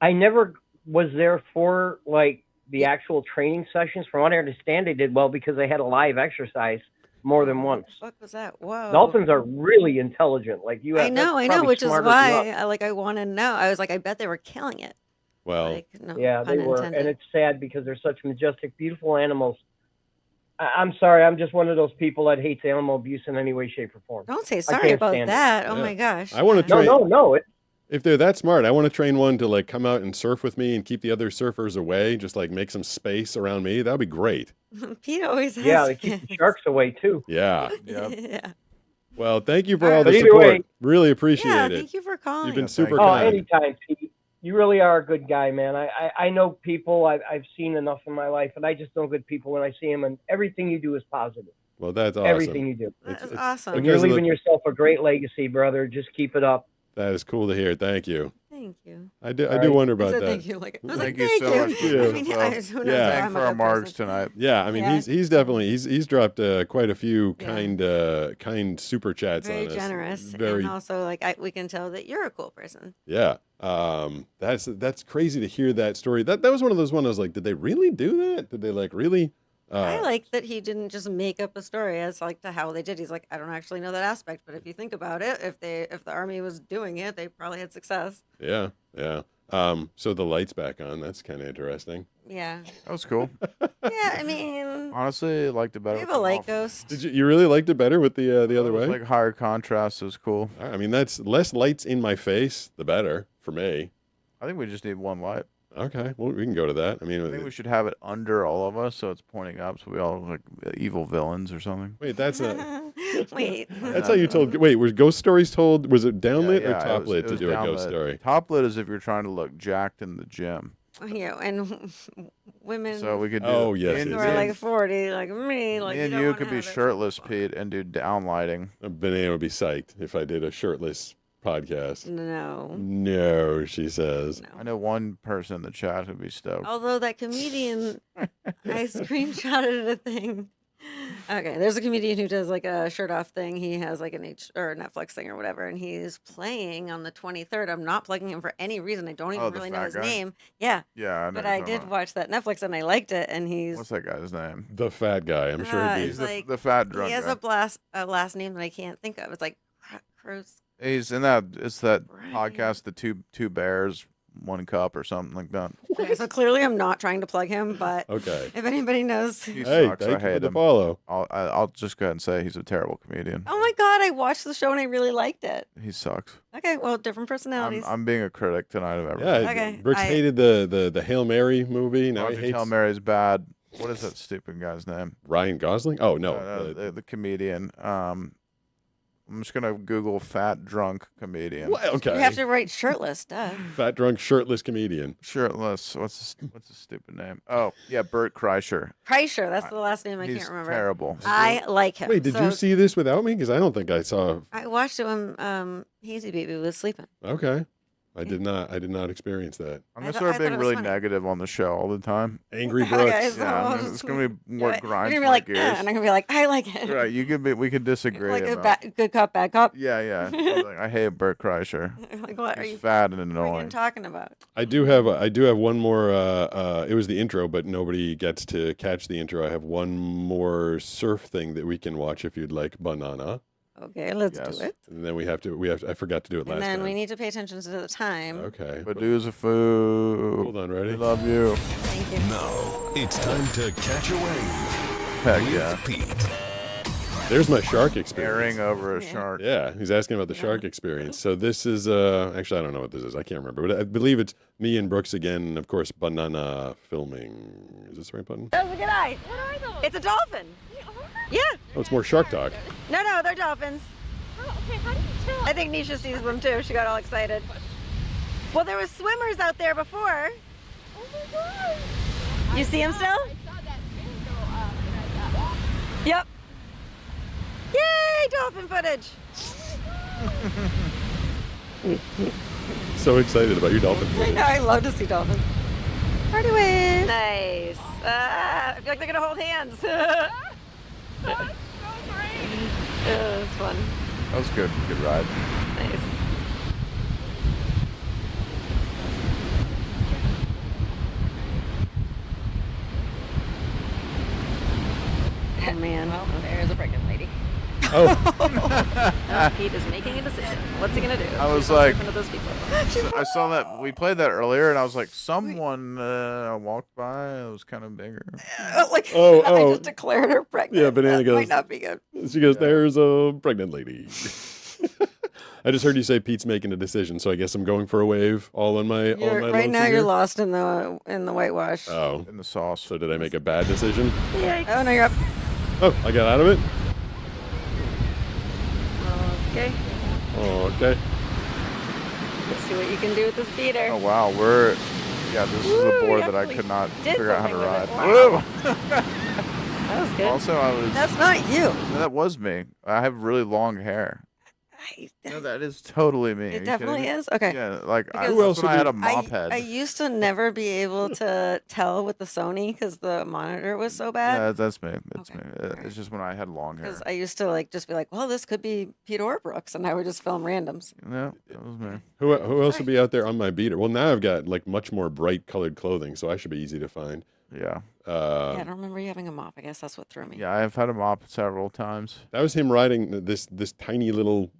I never was there for like the actual training sessions. From what I understand, they did well because they had a live exercise more than once. What the fuck was that? Whoa. Dolphins are really intelligent. Like you have, I know, that's which is probably smarter than us. why I want to know. I was like, I bet they were killing it. Well, Like, no Yeah, they pun were, intended. and it's sad because they're such majestic, beautiful animals. I'm sorry, I'm just one of those people that hates animal abuse in any way, shape, or form. Don't say sorry can't about stand it. that. Oh Yeah. my gosh. I wanna Yeah. try- No. if they're that smart, I want to train one to like come out and surf with me and keep the other surfers away, just like make some space around me. That'd be great. Pete always has. Yeah, they keep the fans. sharks away too. Yeah. Yep. yeah. Well, thank you for All all right. the But either support. way- Really appreciate Yeah, it. thank you for calling. You've been Yeah, super thank Oh, you. kind. anytime, Pete. You really are a good guy, man. I know people. I've seen enough in my life, and I just know good people when I see them. And everything you do is positive. Well, that's awesome. Everything you do. That is it's- awesome. And you're Because of the- leaving yourself a great legacy, brother. Just keep it up. That is cool to hear. Thank you. Thank you. I do right. wonder I about said that. thank you. Like, I was Thank like, you thank so you. much for Yeah. doing I mean, so. who knows Yeah. if Thanks I'm for a our good margs person. tonight. Yeah, I mean Yeah. he's definitely he's dropped quite a few Yeah. kind super chats Very on us. generous. Very And also, like, we can tell that you're a cool person. yeah. That's crazy to hear that story. That was one of those ones I was like, did they really do that? Did they like really? I like that he didn't just make up a story as like to how they did. He's like, I don't actually know that aspect, but if you think about it, if the army was doing it, they probably had success. Yeah, yeah. So the lights back on. That's kind of interesting. Yeah. That was cool. Yeah, I mean, Honestly, I liked it better. we have with a them light off. ghost. Did you really liked it better with the other It was way? like higher contrast. It was cool. I mean, that's less lights in my face, the better for me. I think we just need one light. Okay, well we can go to that. I I mean, think we should have it under all of us, so it's pointing up, so we all look like evil villains or something. wait, that's a. Wait. That's how you told. Wait, was Ghost Stories told? Was it downlit Yeah, or it top was- lit it to was do a ghost downlit. story? Top lit is if you're trying to look jacked in the gym. Yeah, and women So we could do. Oh, yes, me who and- are yes. like 40, like me, like me and don't you wanna could be have it. shirtless, Pete, and do downlighting. Banana would be psyched if I did a shirtless podcast. No. No, she says. No. I know one person in the chat who'd be stoked. Although that comedian, I screenshotted a thing. Okay, there's a comedian who does like a shirt off thing. He has like an or a Netflix thing or whatever, and he's playing on the 23rd. I'm not plugging him for any reason. I don't even Oh, the really know fat his guy? name. Yeah, Yeah, I know. but you're I talking did about. watch that Netflix and I liked it. And he's What's that guy's name? The fat guy. I'm sure Ah, he'd He's be. it's the, like- the fat drunk he has guy. a last name that I can't think of. It's like Cruz. He's in that. It's that Brian. podcast, the two bears, one cup or something like that. Okay, so clearly I'm not trying to plug him, but Okay. if anybody knows, He Hey, sucks. I thank you for hate the him. follow. I'll just go ahead and say he's a terrible comedian. oh my god, I watched the show and I really liked it. He sucks. Okay, well, different personalities. I'm being a critic tonight of everything. Yeah, Okay, Brooks I- hated the Hail Mary movie. Now he Roger hates Tell Mary's bad. What is that stupid guy's name? Ryan Gosling. Oh no, The comedian. I'm just gonna Google fat drunk comedian. What? Okay. You have to write shirtless, duh. Fat drunk shirtless comedian. Shirtless. What's the stupid name? Oh yeah, Bert Kreischer. Kreischer, that's the last name I He's can't remember. terrible. I like him. Wait, did So you see this without me? Because I don't think I saw. I watched it when Hazy Baby was sleeping. Okay. I did not experience that. I'm I gonna thought- start I being thought it was really funny. negative on the show all the time. Angry hell, Brooks. guys? Yeah, I'll it's just gonna be do what it. grinds You're my gonna be like, gears. and I'm gonna be like, I like it. Right, we could disagree Like a about. good cop, bad cop. Yeah, yeah. I was like, I hate Bert Kreischer. Like, what are He's you fat and freaking annoying. talking about? I do have one more. It was the intro, but nobody gets to catch the intro. I have one more surf thing that we can watch if you'd like. Banana. Okay, let's Yes. do it. And then we have to. I forgot to do it last And then time. we need to pay attention to the time. Okay. But dude's a fool. Hold on, We ready? love you. Thank you. Now it's time to catch a wave Heck with yeah. Pete. There's my shark experience. Airing over a Yeah. shark. Yeah, he's asking about the shark experience. So this is actually I don't know what this is. I can't remember, but I believe it's me and Brooks again, and of course Banana filming. Is this the right button? That was a good eye. What are those? It's a dolphin. Yeah. Oh, it's more shark talk. No, they're dolphins. Okay, how do you tell? I think Nisha sees them too. She got all excited. Well, there was swimmers out there before. Oh my god! You see them still? I saw that video. Yep. Yay, dolphin footage. So excited about your dolphin. I know, I love to see dolphins. Party wave. Nice. I feel like they're gonna hold hands. That's so great. Yeah, it's fun. That was good. Good ride. Nice. Oh man. Well, there's a pregnant lady. Oh, Pete is making a decision. What's he gonna do? I was She's like- one of those people. I saw that we played that earlier, and I was like, someone walked by. It was kind of bigger. Like, Oh, I oh. just declared her pregnant. Yeah, Banana that goes- might not be good. she goes, "There's a pregnant lady." I just heard you say Pete's making a decision, so I guess I'm going for a wave. All on my Right now, lonesome you're here? lost in the whitewash. Oh, In the sauce. so did I make a bad decision? Oh no, you're up. Oh, I got out of it. Okay. Oh, okay. Let's see what you can do with this beater. Oh wow, this is Woo, a board you that I actually could not did figure out how to ride. something with Woo! That was good. Also, I was. That's not you. That was me. I have really long hair. No, that is totally me. Are you It kidding definitely me? is. Okay. Yeah, like I, Because- Who else that's when I would had a you- mop head. I used to never be able to tell with the Sony because the monitor was so bad. Yeah, that's me. That's Okay, me. alright. It's just when I had long hair. Because I used to just be like, well, this could be Pete or Brooks, and I would just film randoms. No, that was me. Who else would be out there on my beater? Well, now I've got like much more bright colored clothing, so I should be easy to find. Yeah. Yeah, I don't remember you having a mop. I guess that's what threw me. Yeah, I've had a mop several times. That was him riding this tiny little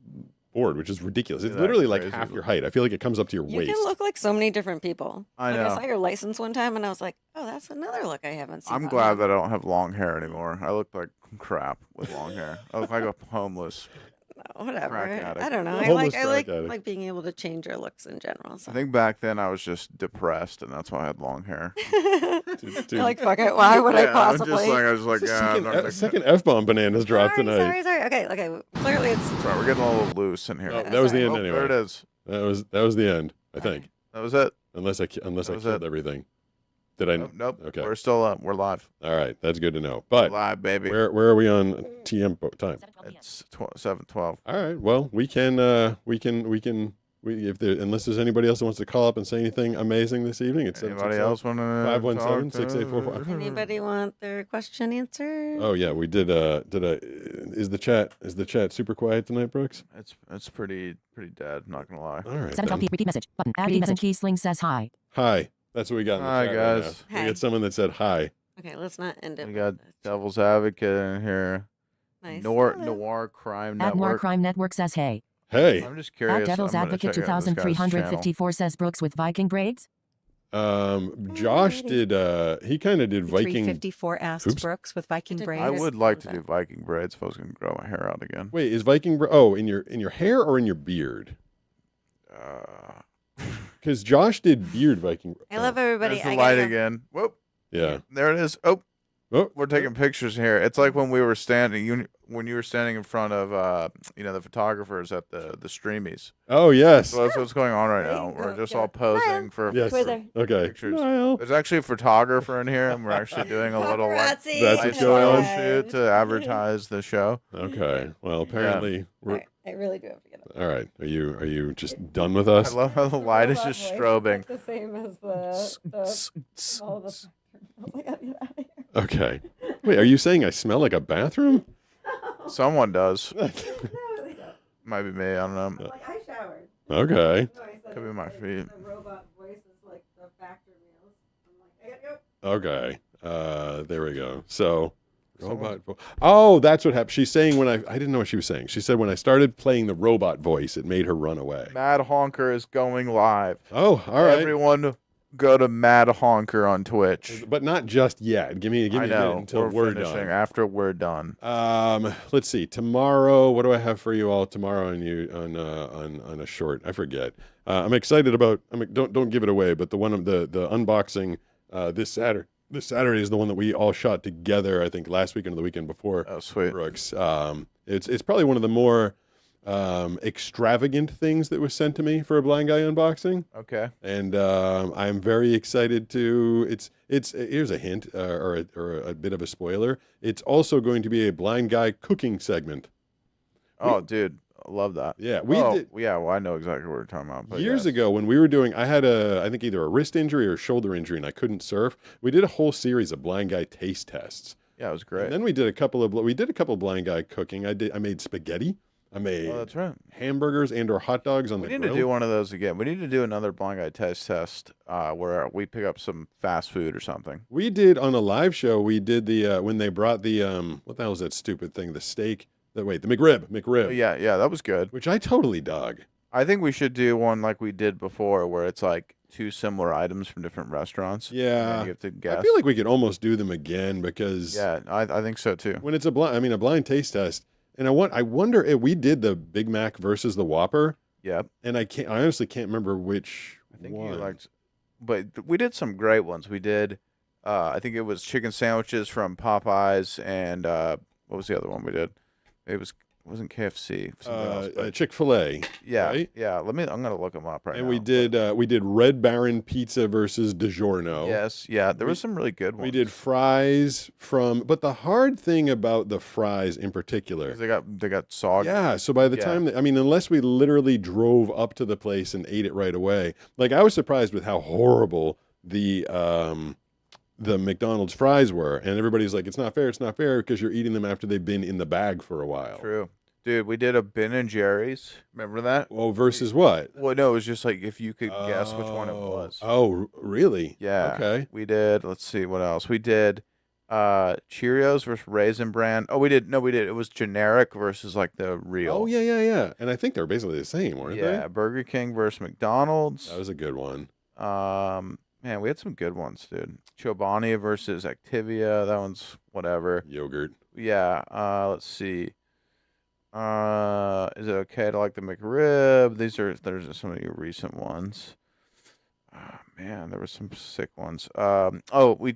board, which is ridiculous. It's Yeah, literally like crazy. half your height. I feel like it comes up to your You waist. can look like so many different people. I Like, know. I saw your license one time, and I was like, oh, that's another look I haven't seen. I'm on glad him. that I don't have long hair anymore. I look like crap with long hair. I look like a homeless. No, whatever. crack addict. I don't know. Homeless I like crack addict. being able to change your looks in general. So. I think back then I was just depressed, and that's why I had long hair. Dude, You're like, fuck it. Why would I Yeah, possibly? I was like, yeah, I'm not gonna- second F-bomb bananas dropped sorry, tonight. sorry. Okay. Clearly, it's Sorry, we're getting a little loose in here. Oh, that was the Sorry. end Oh, anyway. there it is. That was the end, I think. That was it. Unless I That killed was it. everything. Did I? Nope. Okay. We're still up. We're live. All right, that's good to know. But Live, baby. where are we on TM time? It's 7:12. All right. Well, we can if there unless there's anybody else that wants to call up and say anything amazing this evening. It's Anybody else want to 517-6844. anybody want their question answered? Oh yeah, we did. Is the chat super quiet tonight, Brooks? It's pretty dead. Not gonna lie. All right. 712 then. repeat message button. Repeat message. Keysling says hi. Hi. That's what we got in the Hi, chat right guys. now. Hi. We got someone that said hi. Okay, let's not end it. We with got this. Devil's Advocate in here. Nice. Noir Hello. Crime At Noir Network. Crime Network says hey. Hey. I'm just curious. At Devil's I'm gonna Advocate check out this guy's 2354 says Brooks with Viking braids. Josh did. He kind of did Viking. 354 asked Oops. Brooks with Viking did braids. I Braids. would like to Love do Viking braids if I was gonna grow my hair out again. Wait, is Viking? Oh, in your hair or in your beard? Because Josh did beard Viking. I love everybody. There's the I light gotta go. again. Whoop. Yeah. There it is. Oh, Oh, we're taking pictures here. It's like when we were standing. When you were standing in front of the photographers at the streamies. Oh yes. So that's what's going on right There now. you We're go. just Yeah. all posing for Yes. Twitter. Okay. pictures. Well, There's actually a photographer in here, and we're actually doing a little Paparazzi. That's what's lifestyle going on. shoot to advertise the show. okay. Well, apparently we're Alright. I really do have to get up. All right. Are you just done with I us? love how the light is Robot just voice, strobing. like the same as all the. I was like, I gotta get out of here. Okay. Wait, are you saying I smell like a bathroom? Someone does. No, they don't. Might be me. I don't know. I'm like, I showered. Okay. No, I said Could be it's my like feet. The robot voice is like the factory meals. I'm like, I gotta go. Okay. There we go. So, Someone- robot. Oh, that's what happened. She's saying when I didn't know what she was saying. She said when I started playing the robot voice, it made her run away. Mad Honker is going live. Oh, all right. Everyone go to Mad Honker on Twitch. But not just yet. Give me a I minute know. until we're finishing. done. After we're done. Let's see. Tomorrow, what do I have for you all tomorrow on a short? I forget. I'm excited about. Don't give it away. But the one of the unboxing this Saturday. This Saturday is the one that we all shot together. I think last weekend or the weekend before. Oh, sweet. Brooks. It's probably one of the more extravagant things that was sent to me for a blind guy unboxing. Okay. And I'm very excited to. It's here's a hint or a bit of a spoiler. It's also going to be a blind guy cooking segment. Oh, dude, I love that. Yeah, we did Yeah, well, I know exactly what we're talking about. But years yes. ago when we were doing. I had I think either a wrist injury or a shoulder injury, and I couldn't surf. We did a whole series of blind guy taste tests. Yeah, it was great. And then we did a couple of blind guy cooking. I made spaghetti. I made Oh, that's right. hamburgers and or hot dogs on We the need grill. to do one of those again. We need to do another blind guy test where we pick up some fast food or something. We did on a live show. We did the when they brought the what the hell was that stupid thing? The steak. The McRib. Oh, yeah, that was good. Which I totally dug. I think we should do one like we did before, where it's like two similar items from different restaurants. and then Yeah, you have to guess. I feel like we could almost do them again because Yeah, I think so too. when it's a blind taste test, and I wonder if we did the Big Mac versus the Whopper, Yep. and I honestly can't remember which I think one. you liked, but we did some great ones. We did, I think it was chicken sandwiches from Popeyes, and what was the other one we did? It wasn't KFC. Something else, but Chick-fil-A. yeah, right? yeah. I'm gonna look them up right And now. we did Red Baron Pizza versus DiGiorno. Yes, yeah. There was some really good ones. We did fries but the hard thing about the fries in particular. 'Cause they got soggy. Yeah, so by the Yeah. time unless we literally drove up to the place and ate it right away, like I was surprised with how horrible the McDonald's fries were, and everybody's like, it's not fair because you're eating them after they've been in the bag for a while. True, dude. We did a Ben and Jerry's. Remember that? Well, versus what? Well, no, it was just like if you could guess which one it was. Oh, really? Yeah. Okay. We did. Let's see what else. We did Cheerios versus Raisin Bran. Oh, we did. No, we did. It was generic versus like the real. Oh, yeah. And I think they're basically the same, weren't Yeah. Burger King versus McDonald's. they? That was a good one. Man, we had some good ones, dude. Chobani versus Activia. That one's whatever. Yogurt. Yeah. Let's see. Is it okay to like the McRib? There's some of your recent ones. Oh, man, there were some sick ones. We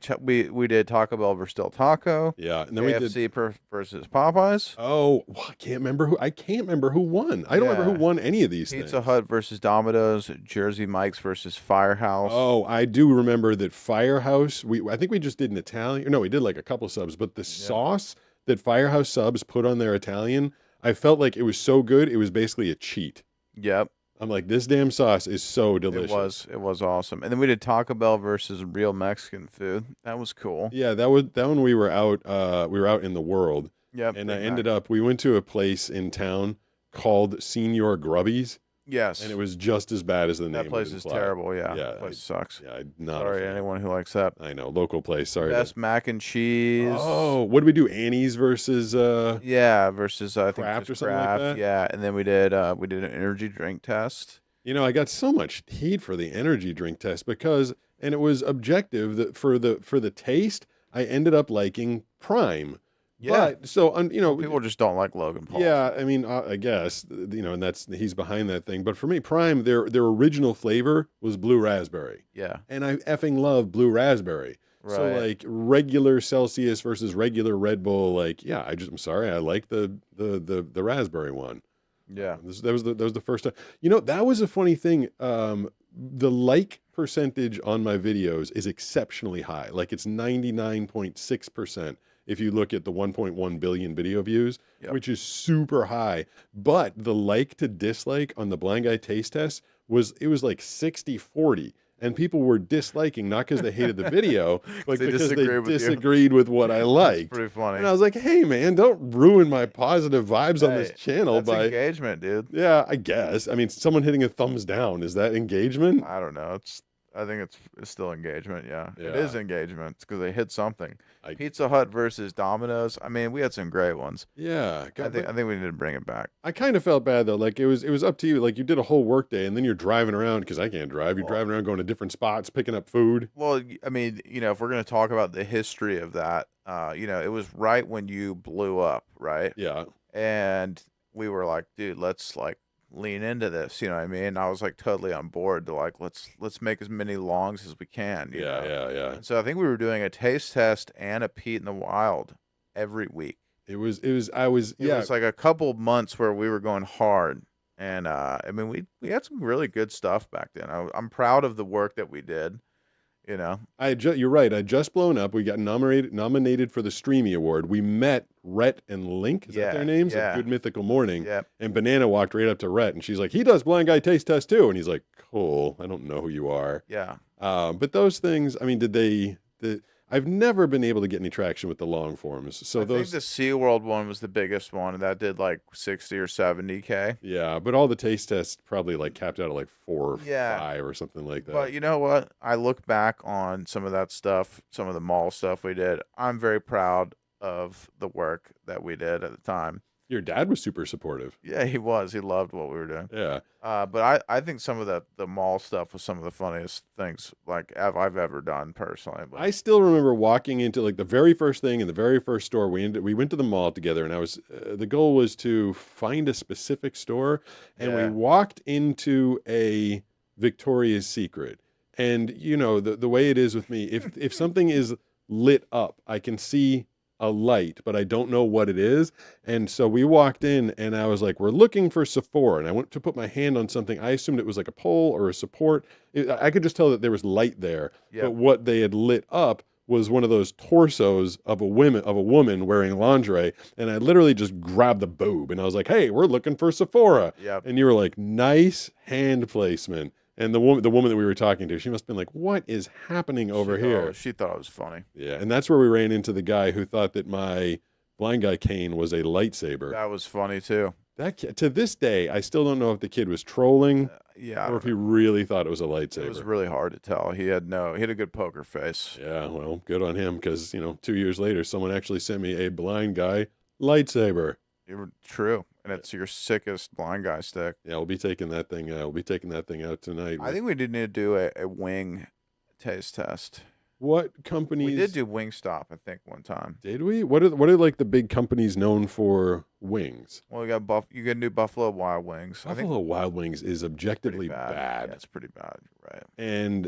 did Taco Bell versus Del Taco. Yeah, and then we did. KFC versus Popeyes. Oh, I can't remember who won. I don't remember Yeah. who won any of these Pizza things. Hut versus Domino's. Jersey Mike's versus Firehouse. Oh, I do remember that Firehouse. I think we just did an Italian. No, we did like a couple subs, but the sauce that Firehouse subs put on their Italian, I felt like it was so good. It was basically a cheat. Yep. I'm like, this damn sauce is so delicious. It was awesome. And then we did Taco Bell versus real Mexican food. That was cool. Yeah, that one we were out. We were out in the world, Yep. and I Big ended Mac. up. We went to a place in town called Senior Grubby's, Yes. and it was just as bad as the name. that place would is imply. terrible. Yeah. Yeah, That place sucks. Yeah, not a Sorry, fan. anyone who likes that. I know, local place. Sorry. Best mac and cheese. Oh, what did we do? Annie's versus. Yeah, versus I think Kraft just or something like Kraft. that? Yeah, and then we did an energy drink test. You know, I got so much heat for the energy drink test because, and it was objective that for the taste, I ended up liking Prime. Yeah. But, so People just don't like Logan Paul. Yeah, I mean, I guess and he's behind that thing. But for me, Prime, their original flavor was blue raspberry, Yeah. and I effing love blue raspberry. So Right. like regular Celsius versus regular Red Bull, like I'm sorry, I like the raspberry one. Yeah. That was the first time. You know, that was a funny thing. The like percentage on my videos is exceptionally high. Like it's 99.6%. if you look at the 1.1 billion video views, Yep. which is super high. But the like to dislike on the blind guy taste test was like 60-40. And people were disliking not because they hated the video, but They because they disagreed with you. disagreed with what I liked. Pretty funny. And I was like, hey man, don't ruin my positive vibes on this Hey, channel That's by engagement, dude. yeah, I guess. I mean, someone hitting a thumbs down, is that engagement? I don't know. I think it's still engagement. Yeah, it Yeah. is engagement because they hit something. I- Pizza Hut versus Domino's. I mean, we had some great ones. Yeah. I think we need to bring it back. I kind of felt bad though. Like it was up to you. Like you did a whole work day and then you're driving around because I can't drive. You're Well- driving around going to different spots, picking up food. Well, I mean, if we're gonna talk about the history of that, it was right when you blew up, right? Yeah. And we were like, dude, let's like lean into this. You know what I mean? I was like totally on board to like let's make as many longs as we can. you know? Yeah. And so I think we were doing a taste test and a Pete in the Wild every week. It was It was like a couple months where we were going hard, and I mean we had some really good stuff back then. I'm proud of the work that we did. You're right. I just blown up. We got nominated for the Streamy Award. We met Rhett and Link. Is that their names? yeah. At Good Mythical Morning. Yeah, And Banana walked right up to Rhett and she's like, he does blind guy taste test too. And he's like, cool. I don't know who you are. yeah. But those things, I mean, I've never been able to get any traction with the long forms. So I those, think the SeaWorld one was the biggest one, and that did like 60 or 70K. yeah, but all the taste tests probably like capped out at like 4 or Yeah. 5 or something like that. But you know what? I look back on some of that stuff, some of the mall stuff we did. I'm very proud of the work that we did at the time. Your dad was super supportive. Yeah, he was. He loved what we were doing. Yeah. But I think some of the mall stuff was some of the funniest things like I've ever done personally. But I still remember walking into like the very first thing in the very first store. We went to the mall together, and I was the goal was to find a specific store, and we Yeah. walked into a Victoria's Secret. And the way it is with me, if something is lit up, I can see a light, but I don't know what it is. And so we walked in and I was like, we're looking for Sephora. And I went to put my hand on something. I assumed it was like a pole or a support. I could just tell that there was light there. Yep. But what they had lit up was one of those torsos of a woman wearing lingerie. And I literally just grabbed the boob and I was like, hey, we're looking for Sephora. Yep. And you were like, nice hand placement. And the woman that we were talking to, she must have been like, what is happening over here? She thought it was funny. Yeah, and that's where we ran into the guy who thought that my blind guy cane was a lightsaber. That was funny too. To this day, I still don't know if the kid was trolling Yeah. or if he really thought it was a lightsaber. It was really hard to tell. He had a good poker face. Yeah, well, good on him because 2 years later, someone actually sent me a blind guy lightsaber. True. And it's your sickest blind guy stick. Yeah, we'll be taking that thing. We'll be taking that thing out tonight. I think we did need to do a wing taste test. What companies We did do Wingstop, I think, one time. Did we? What are like the big companies known for wings? Well, you can do Buffalo Wild Wings. I think Buffalo Wild Wings is pretty objectively bad. bad. Yeah, it's pretty bad. You're right.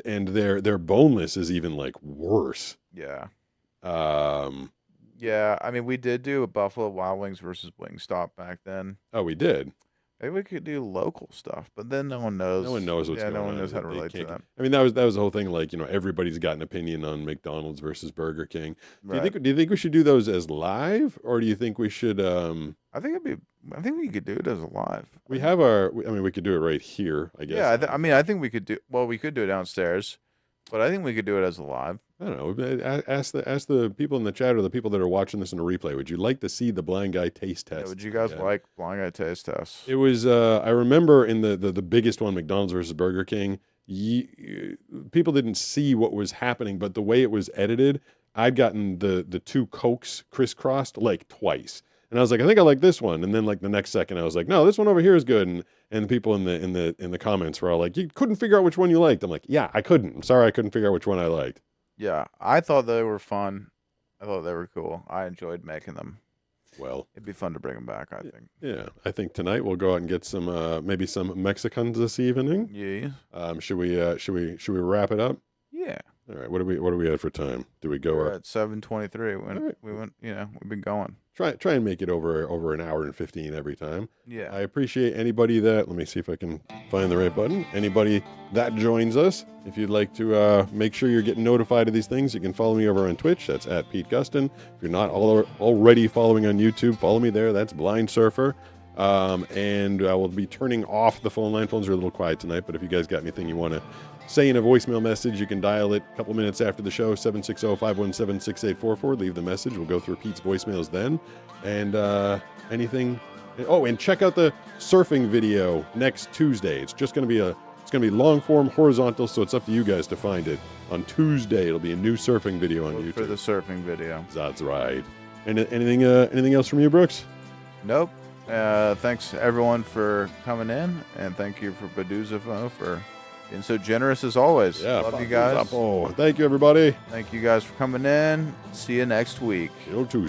And their boneless is even like worse. Yeah. Um, Yeah. I mean, we did do a Buffalo Wild Wings versus Wingstop back then. oh, we did. Maybe we could do local stuff, but then no one knows. No one knows what's yeah, going no on. one knows how to They relate to can't- them. I mean, that was the whole thing. Like, everybody's got an opinion on McDonald's versus Burger King. Right. Do you think we should do those as live, or do you think we should? I think we could do it as a live. We have our. I mean, we could do it right here. I guess. Yeah, I mean, I think we could do. Well, we could do it downstairs, but I think we could do it as a live. I don't know. Ask the people in the chat or the people that are watching this in a replay. Would you like to see the blind guy taste test? Yeah, would you guys again? like blind guy taste tests? It was. I remember in the biggest one, McDonald's versus Burger King. People didn't see what was happening, but the way it was edited, I'd gotten the two Cokes crisscrossed like twice, and I was like, I think I like this one, and then like the next second, I was like, no, this one over here is good, and the people in the comments were all like, you couldn't figure out which one you liked. I'm like, yeah, I couldn't. I'm sorry, I couldn't figure out which one I liked. Yeah, I thought they were fun. I thought they were cool. I enjoyed making them. Well, It'd be fun to bring them back, I think. yeah, I think tonight we'll go out and get some maybe some Mexicans this evening. Yeah. Should we wrap it up? Yeah. All right. What are we at for time? Do we go We're up? at 7:23. All right. We went. You know, we've been going. Try and make it over an hour and 15 every time. Yeah. I appreciate anybody that, let me see if I can find the right button. Anybody that joins us, if you'd like to make sure you're getting notified of these things, you can follow me over on Twitch. That's at Pete Gustin. If you're not already following on YouTube, follow me there. That's Blind Surfer. And I will be turning off the phone line. Phones are a little quiet tonight, but if you guys got anything you want to say in a voicemail message, you can dial it a couple minutes after the show, 760-517-6844. Leave the message. We'll go through Pete's voicemails then. And anything. Oh, and check out the surfing video next Tuesday. It's just going to be long form, horizontal, so it's up to you guys to find it. On Tuesday, it'll be a new surfing video on Look YouTube. for the surfing video. That's right. And anything else from you, Brooks? Nope. Thanks everyone for coming in, and thank you for Baduzafo for being so generous as always. Yeah. Love you guys. Oh, thank you, everybody. Thank you guys for coming in. See you next week. Till Tuesday.